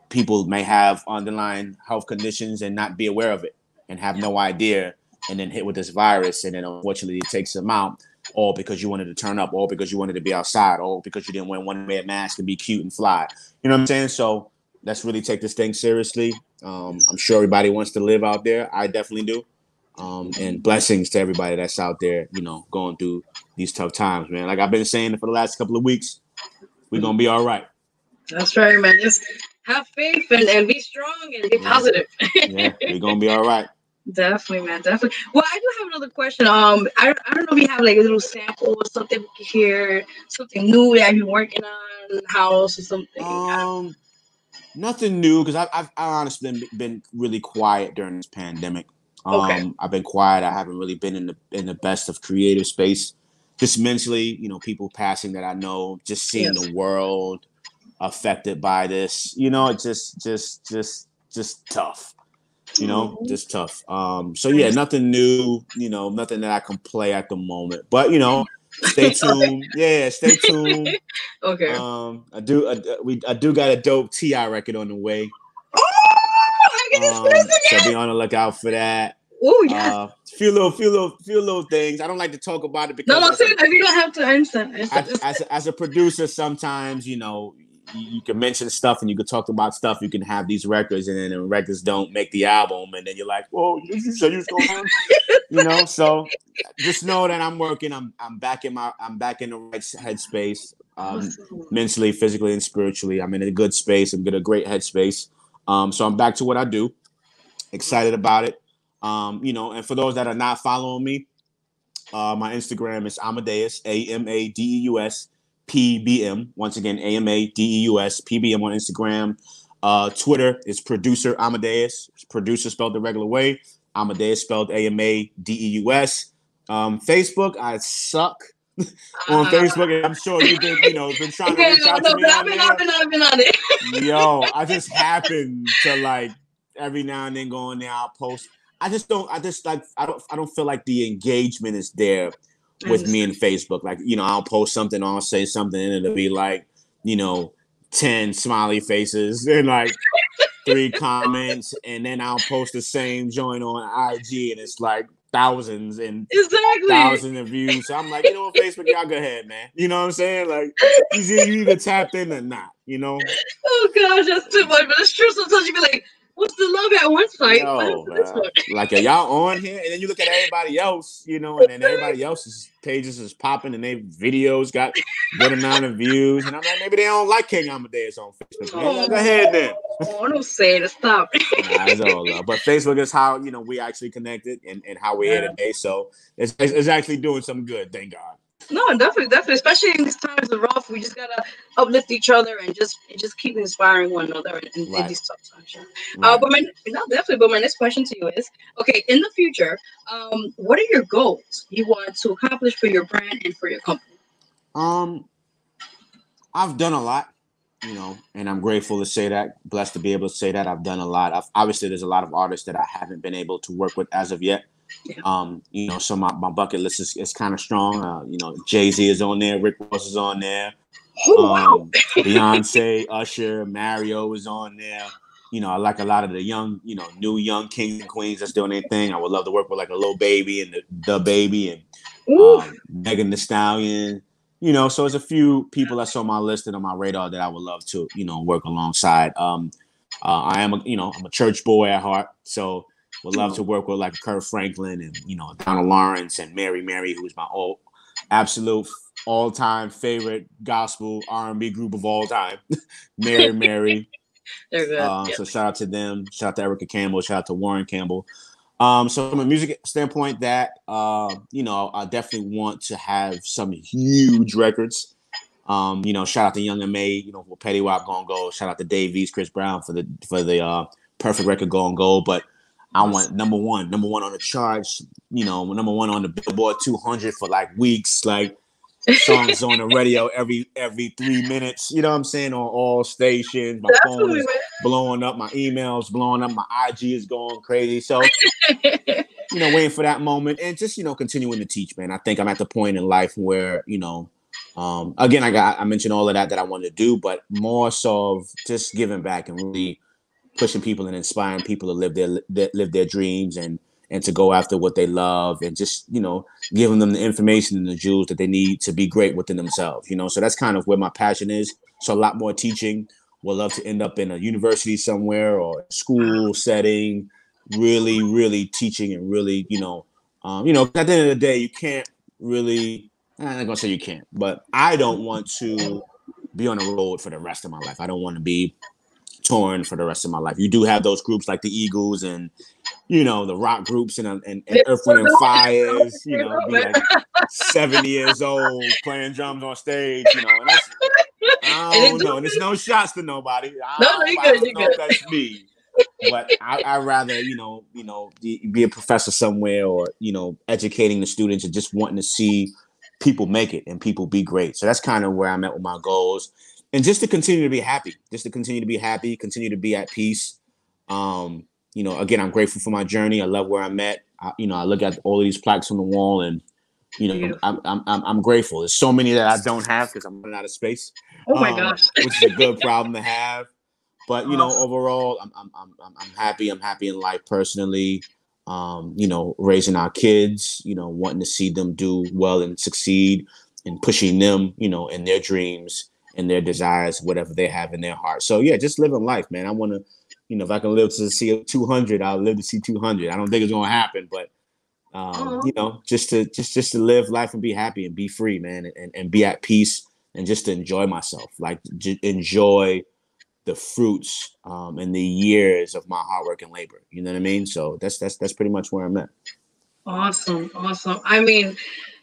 people may have underlying health conditions and not be aware of it and have no idea, and then hit with this virus, and then unfortunately it takes them out, all because you wanted to turn up, all because you wanted to be outside, all because you didn't want to wear a mask and be cute and fly. You know what I'm saying? So let's really take this thing seriously. I'm sure everybody wants to live out there. I definitely do. And blessings to everybody that's out there, you know, going through these tough times, man. Like I've been saying for the last couple of weeks, we're going to be all right. That's right, man. Just have faith and be strong and be positive. Yeah, we're going to be all right. Definitely, man. Definitely. Well, I do have another question. I don't know if you have like a little sample or something we can hear, something new that you're working on in the house or something. Nothing new, because I've honestly been really quiet during this pandemic. Okay. I've been quiet. I haven't really been in the best of creative space. Just mentally, you know, people passing that I know, just seeing the world affected by this. You know, it's just tough. You know, just tough. So yeah, nothing new. You know, nothing that I can play at the moment. But you know, stay tuned. Yeah, stay tuned. Okay. I do got a dope T.I. record on the way. So be on the lookout for that. Oh yeah. Few little things. I don't like to talk about it because you don't have to understand. As a producer, sometimes you know you can mention stuff and you can talk about stuff. You can have these records, and then the records don't make the album, and then you're like, "Whoa, you said you was going," you know. So just know that I'm working. I'm back in the right headspace, mentally, physically, and spiritually. I'm in a good space. I'm in a great headspace. So I'm back to what I do. Excited about it. You know, and for those that are not following me, my Instagram is Amadeus, AMADEUS PBM. Once again, AMADEUS PBM on Instagram. Twitter is Producer Amadeus. Producer spelled the regular way. Amadeus spelled AMADEUS. Facebook, I suck on Facebook, and I'm sure you've been trying to reach out to me. I've been on it. Yo, I just happen to like every now and then go on there. I'll post. I don't feel like the engagement is there with me in Facebook. Like, you know, I'll post something, I'll say something, and it'll be like, you know, 10 smiley faces and like 3 comments, and then I'll post the same joint on IG, and it's like thousands and thousands of views. So I'm like, you know what, Facebook, y'all go ahead, man. You know what I'm saying? Like, you either tapped in or not, you know? Oh gosh, that's too much, but it's true. Sometimes you be like, what's the love at one site? Like, are y'all on here? And then you look at everybody else, you know, and then everybody else's pages is popping, and their videos got good amount of views. And I'm like, maybe they don't like King Amadeus on Facebook. Man. Go ahead then. Oh, don't say it. Stop. It's all love. But Facebook is how, you know, we actually connected and how we're here today. So it's actually doing some good, thank God. No, definitely. Especially in these times of rough, we just gotta uplift each other and just keep inspiring one another in these tough times. Right. But my next question to you is: okay, in the future, what are your goals you want to accomplish for your brand and for your company? I've done a lot, you know, and I'm grateful to say that. Blessed to be able to say that I've done a lot. Obviously, there's a lot of artists that I haven't been able to work with as of yet. Yeah. You know, so my bucket list is kind of strong. You know, Jay-Z is on there, Rick Ross is on there, Oh, wow. Beyonce, Usher, Mario was on there. You know, I like a lot of the young, you know, new young kings and queens that's doing their thing. I would love to work with like a Lil Baby and the Baby and Megan Thee Stallion. You know, so there's a few people that's on my list and on my radar that I would love to, you know, work alongside. I am, I'm a church boy at heart, so would love to work with like Kurt Franklin and, you know, Donald Lawrence and Mary, who's my absolute all-time favorite gospel R&B group of all time. Mary. They're good. So shout out to them. Shout out to Erica Campbell. Shout out to Warren Campbell. So from a music standpoint, that I definitely want to have some huge records. Shout out to Young M.A., you know, for Petty Wap Gon' Go. Shout out to Dave East, Chris Brown for the perfect record Gon' Go. But I want number one on the charts, you know, number one on the Billboard 200 for like weeks, like songs on the radio every 3 minutes, you know what I'm saying, on all stations. My phone is blowing up, my emails blowing up, my IG is going crazy. So, you know, waiting for that moment and just, you know, continuing to teach, man. I think I'm at the point in life where, you know, again, I mentioned all of that I wanted to do, but more so of just giving back and really pushing people and inspiring people to live their dreams and to go after what they love and just, you know, giving them the information and the jewels that they need to be great within themselves, you know. So that's kind of where my passion is. So a lot more teaching. Would love to end up in a university somewhere or a school setting, really, really teaching and really, at the end of the day, you can't really, I'm not gonna say you can't, but I don't want to be on the road for the rest of my life. I don't want to be touring for the rest of my life. You do have those groups like the Eagles and, you know, the rock groups and Earth, Wind and Fires, you know, be like 70 years old playing drums on stage, you know, and that's, I don't know. And there's no shots to nobody. I don't know if that's me. But I'd rather, be a professor somewhere or, you know, educating the students and just wanting to see people make it and people be great. So that's kind of where I'm at with my goals. And just to continue to be happy, continue to be at peace. Again, I'm grateful for my journey. I love where I'm at. I look at all of these plaques on the wall and, I'm grateful. There's so many that I don't have because I'm running out of space. Oh my gosh. Which is a good problem to have. But, overall, I'm happy. I'm happy in life personally. Raising our kids, wanting to see them do well and succeed and pushing them, in their dreams and their desires, whatever they have in their heart. So, yeah, just living life, man. I want to, if I can live to see 200, I'll live to see 200. I don't think it's going to happen, but, just to live life and be happy and be free, man, and be at peace and just to enjoy myself, like enjoy the fruits and the years of my hard work and labor. You know what I mean? So that's pretty much where I'm at. Awesome. I mean,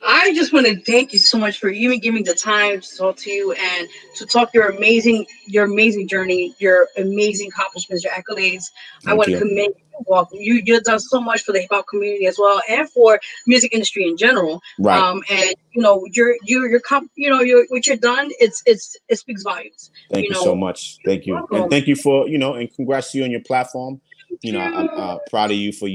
I just want to thank you so much for even giving the time to talk to you and to talk your amazing journey, your amazing accomplishments, your accolades. I want to commend you. Well, you've done so much for the hip hop community as well, and for music industry in general. Right. And what you're done, it speaks volumes. Thank you so much. Thank you, and thank you for and congrats to you on your platform. I'm proud of you for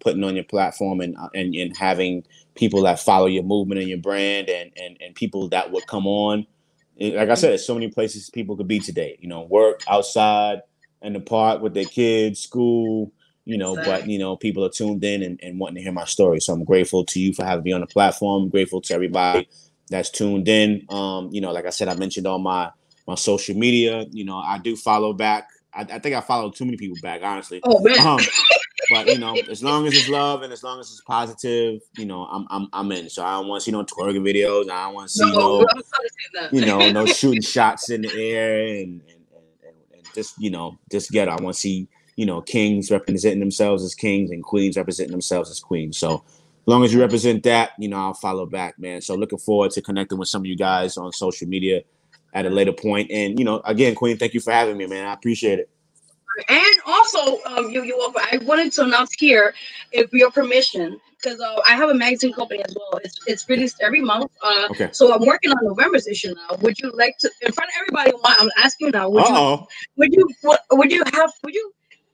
putting on your platform and having people that follow your movement and your brand and people that would come on. Like I said, there's so many places people could be today. Work outside in the park with their kids, school. But people are tuned in and wanting to hear my story. So I'm grateful to you for having me on the platform. I'm grateful to everybody that's tuned in. Like I said, I mentioned on my social media. I do follow back. I think I followed too many people back, honestly. Oh man. But as long as it's love and as long as it's positive, I'm in. So I don't want to see no twerking videos. I don't want to see no shooting shots in the air and just get. I want to see kings representing themselves as kings and queens representing themselves as queens. So as long as you represent that, I'll follow back, man. So looking forward to connecting with some of you guys on social media at a later point. And, again, Queen, thank you for having me, man. I appreciate it. And also, I wanted to announce here, if your permission, because I have a magazine company as well. It's released every month. Okay. So I'm working on November's issue now. Would you like to, in front of everybody, I'm asking you now, would you,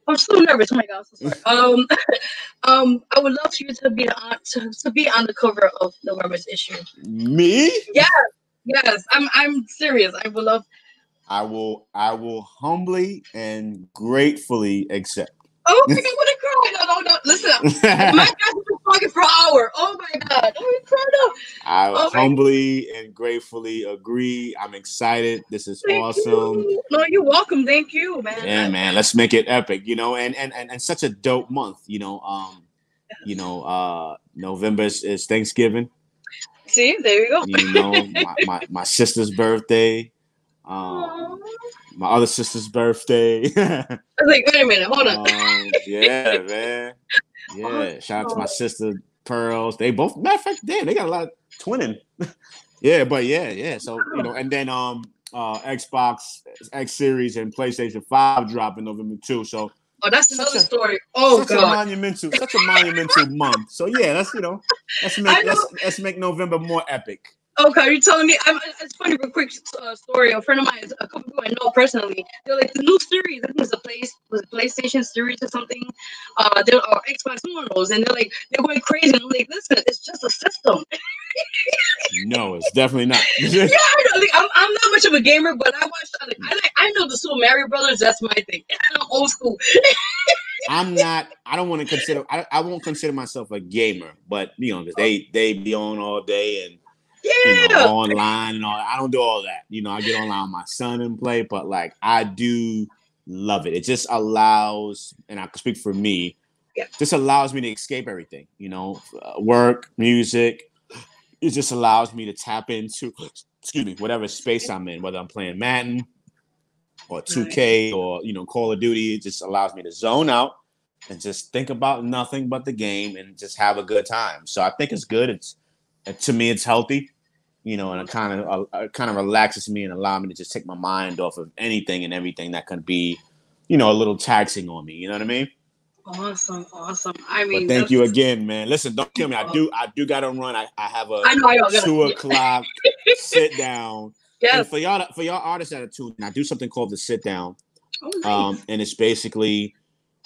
I'm so nervous. Oh my God, I'm so sorry. I would love for you to be on the cover of November's issue. Me? Yeah. Yes, I'm serious. I would love. I will humbly and gratefully accept. Oh my God, what a cry! No. Listen, my guys have been talking for an hour. Oh my God, oh my I God. Oh my God. humbly and gratefully agree. I'm excited. This is Thank awesome. you. No, you're welcome. Thank you, man. Yeah, man. Let's make it epic, and such a dope month, November is Thanksgiving. See, there you go. My sister's birthday, my other sister's birthday. I was like, wait a minute, hold on. Yeah, man. Yeah. Shout out to my sister Pearls. They both, matter of fact, damn, they got a lot of twinning. Yeah, but yeah. So and then Xbox X Series and PlayStation 5 drop in November too. So that's another story. Oh such God. Such a monumental month. So yeah, let's make November more epic. Okay, you're telling me. It's funny, real quick story. A friend of mine, a couple people I know personally, they're like the new series. I think it's was a PlayStation series or something. They're or Xbox, one of those, and they're going crazy. And I'm like, listen, it's just a system. No, it's definitely not. Yeah, I know. I'm not much of a gamer, but I know the Super Mario Brothers. That's my thing. I'm old school. I'm not. I don't want to consider. I won't consider myself a gamer, but because they be on all day and online and all. I don't do all that. I get online with my son and play, but like I do love it. It just allows, and I can speak for me. Yeah. Just allows me to escape everything. Work, music. It just allows me to tap into, whatever space I'm in, whether I'm playing Madden or 2K or Call of Duty. It just allows me to zone out and just think about nothing but the game and just have a good time. So I think it's good. To me, it's healthy, and it kind of relaxes me and allows me to just take my mind off of anything and everything that can be, a little taxing on me. You know what I mean? Awesome. I mean, but thank you again, man. Listen, don't kill me. I do got to run. I have a 2:00 sit down. Yes. And for y'all artists that are tuned in, I do something called the sit down. Oh, nice. And it's basically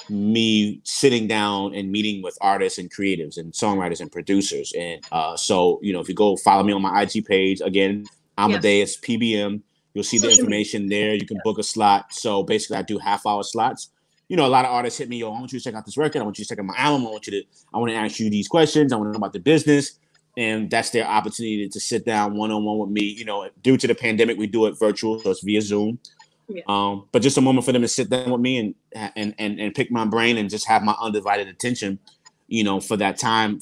me sitting down and meeting with artists and creatives and songwriters and producers. And so, if you go follow me on my IG page, again, Amadeus PBM, you'll see the information there. You can book a slot. So basically I do half-hour slots. A lot of artists hit me, I want you to check out this record. I want you to check out my album. I want to ask you these questions. I want to know about the business. And that's their opportunity to sit down one-on-one with me. Due to the pandemic, we do it virtual, so it's via Zoom. Yeah. But just a moment for them to sit down with me and pick my brain and just have my undivided attention, for that time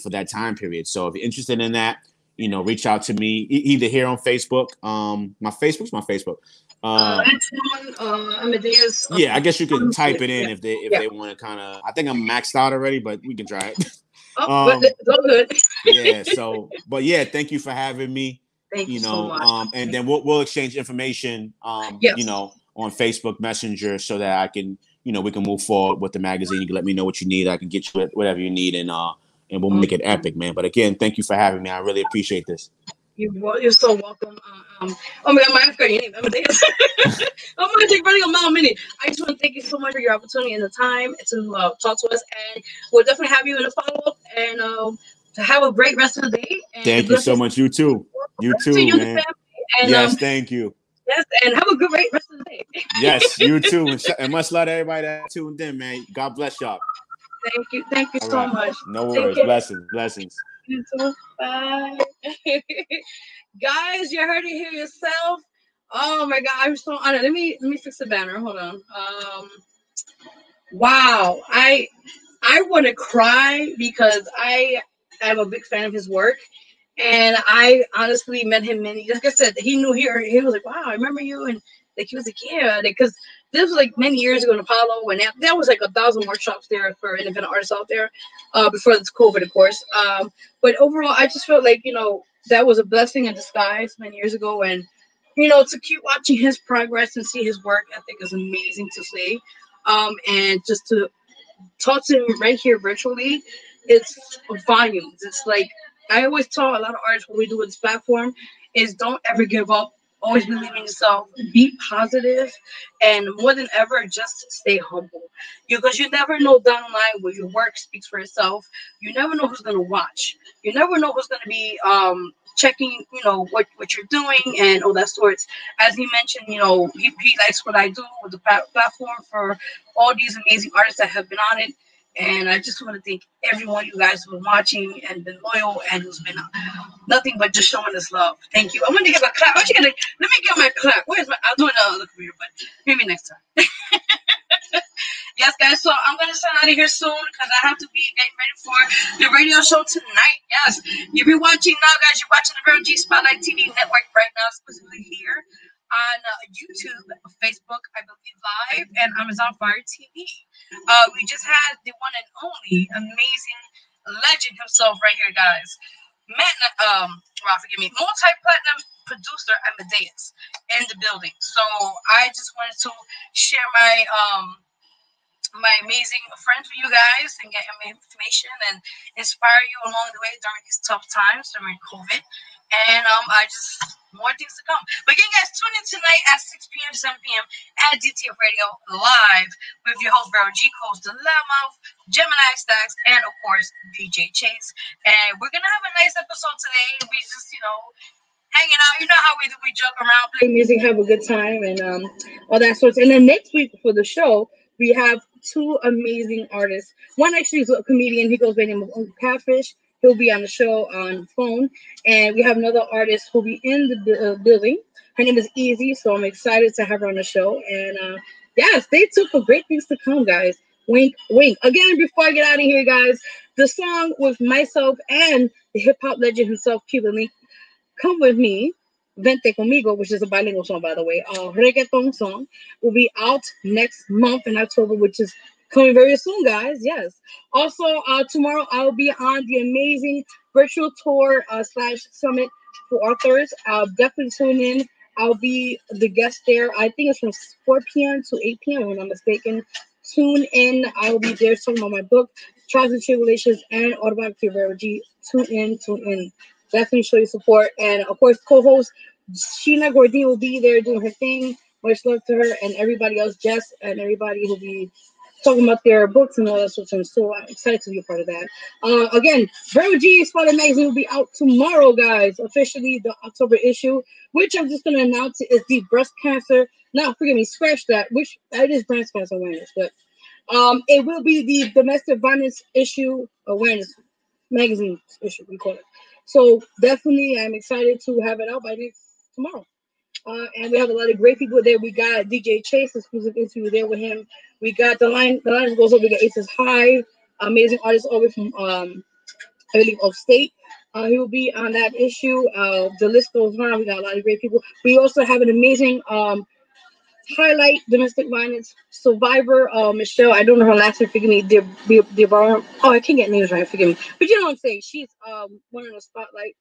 period. So if you're interested in that, reach out to me either here on Facebook. My Facebook. Amadeus. Yeah, I guess you can type it in if they want to kind of. I think I'm maxed out already, but we can try it. Good. Yeah. So, but yeah, thank you for having me. Thank you so much. And then we'll exchange information. On Facebook Messenger so that I can, we can move forward with the magazine. You can let me know what you need. I can get you whatever you need, and we'll make it epic, man. But again, thank you for having me. I really appreciate this. You're so welcome. Oh my God, I forgot your name. I'm going to take running a mile minute. I just want to thank you so much for your opportunity and the time to talk to us, and we'll definitely have you in a follow-up, and to have a great rest of the day. And thank you so much. You too. You too, man. Yes, thank you. Yes, and have a great rest of the day. Yes, you too. And much love to everybody that tuned in, man. God bless y'all. Thank you so much. No worries. Blessings. You too. Bye. Guys, you heard it here yourself. Oh my God, I'm so honored. Let me fix the banner. Hold on. Wow. I want to cry because I am a big fan of his work. And I honestly met him like I said, he knew here. He was like, wow, I remember you. And like, he was like, yeah, because this was like many years ago in Apollo. And there was like 1,000 workshops there for independent artists out there before this COVID, of course. But overall, I just felt like, that was a blessing in disguise many years ago. And, to keep watching his progress and see his work, I think is amazing to see. And just to talk to him right here virtually, it's volumes. It's like, I always tell a lot of artists what we do with this platform is don't ever give up. Always believe in yourself. Be positive, and more than ever, just stay humble. Because you never know down the line where your work speaks for itself. You never know who's going to watch. You never know who's going to be checking, what you're doing and all that sorts. As he mentioned, he likes what I do with the platform for all these amazing artists that have been on it. And I just want to thank everyone you guys who been watching and been loyal and who's been nothing but just showing us love. Thank you. I'm going to give a clap. Let me get my clap. Where's my? I'll do it on the computer, but maybe next time. Yes, guys, so I'm going to sign out of here soon because I have to be getting ready for the radio show tonight. Yes, you'll be watching now, guys. You're watching the Vero G Spotlight TV network right now, specifically here on YouTube, Facebook, I believe, live, and Amazon Fire TV. We just had the one and only amazing legend himself right here, guys. Multi-Platinum Producer Amadeus in the building. So I just wanted to share my amazing friends with you guys and get information and inspire you along the way during these tough times during COVID. And I just more things to come. But again, guys, tune in tonight at 6 p.m. 7 p.m. at DTF Radio Live with your host Vero G, host the Loudmouth, Gemini Stacks, and of course DJ Chase. And we're gonna have a nice episode today. We just hanging out. You know how we do. We joke around, play music, have a good time, and all that sorts. And then next week for the show, we have two amazing artists. One actually is a comedian. He goes by the name of Uncle Catfish. He'll be on the show on phone. And we have another artist who'll be in the building. Her name is Easy, so I'm excited to have her on the show. And stay tuned for great things to come, guys. Wink, wink. Again, before I get out of here, guys, the song with myself and the hip-hop legend himself, Cuban Link, Come With Me, Vente Conmigo, which is a bilingual song, by the way, reggaeton song, will be out next month in October, which is coming very soon, guys. Yes. Also, tomorrow I'll be on the amazing virtual tour / summit for authors. I'll definitely tune in. I'll be the guest there. I think it's from 4 p.m. to 8 p.m. when I'm mistaken. Tune in. I will be there talking about my book, Trials and Tribulations, and Autobiography of Vero G. Tune in. Definitely show your support. And of course, co-host Sheena Gordine will be there doing her thing. Much love to her and everybody else, Jess, and everybody who'll be talking about their books and all that sort of stuff. So I'm excited to be a part of that. Again, Vero G Spotlight Magazine will be out tomorrow, guys. Officially, the October issue, which I'm just going to announce is the breast cancer. No, forgive me, scratch that. Which it is breast cancer awareness, but it will be the domestic violence issue awareness magazine issue, we call it. So definitely, I'm excited to have it out by tomorrow. And we have a lot of great people there. We got DJ Chase, exclusive interview there with him. We got the line goes over. We got Aces High, amazing artist over from I believe upstate. He will be on that issue. The list goes on. We got a lot of great people. We also have an amazing highlight domestic violence survivor, Michelle. I don't know her last name. Forgive me. Oh, I can't get names right. Forgive me. But you know what I'm saying. She's one of the spotlight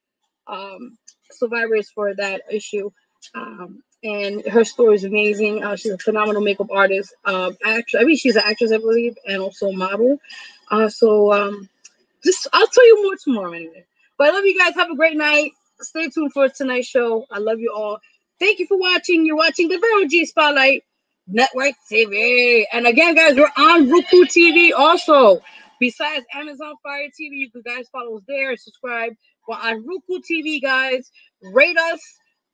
survivors for that issue. And her story is amazing. She's a phenomenal makeup artist. She's an actress, I believe, and also a model. Just I'll tell you more tomorrow anyway. But I love you guys. Have a great night. Stay tuned for tonight's show. I love you all. Thank you for watching. You're watching the Vero G Spotlight Network TV. And again, guys, we're on Roku TV also. Besides Amazon Fire TV, you can guys follow us there and subscribe. We're on Roku TV, guys. Rate us,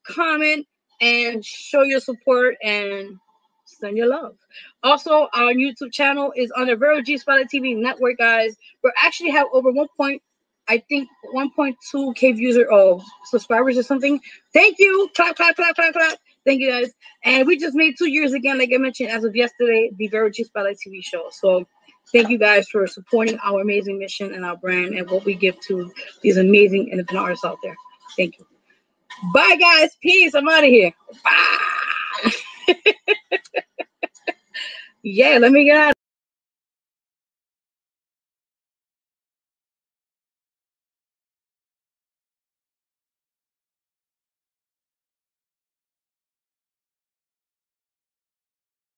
comment, and show your support and send your love. Also, our YouTube channel is on the Vero G Spotlight TV network, guys. We actually have over 1.2K views or subscribers or something. Thank you. Clap, clap, clap, clap, clap. Thank you, guys. And we just made 2 years again, like I mentioned, as of yesterday, the Vero G Spotlight TV show. So thank you guys for supporting our amazing mission and our brand and what we give to these amazing independent artists out there. Thank you. Bye, guys. Peace. I'm out of here. Bye. Yeah, let me get out.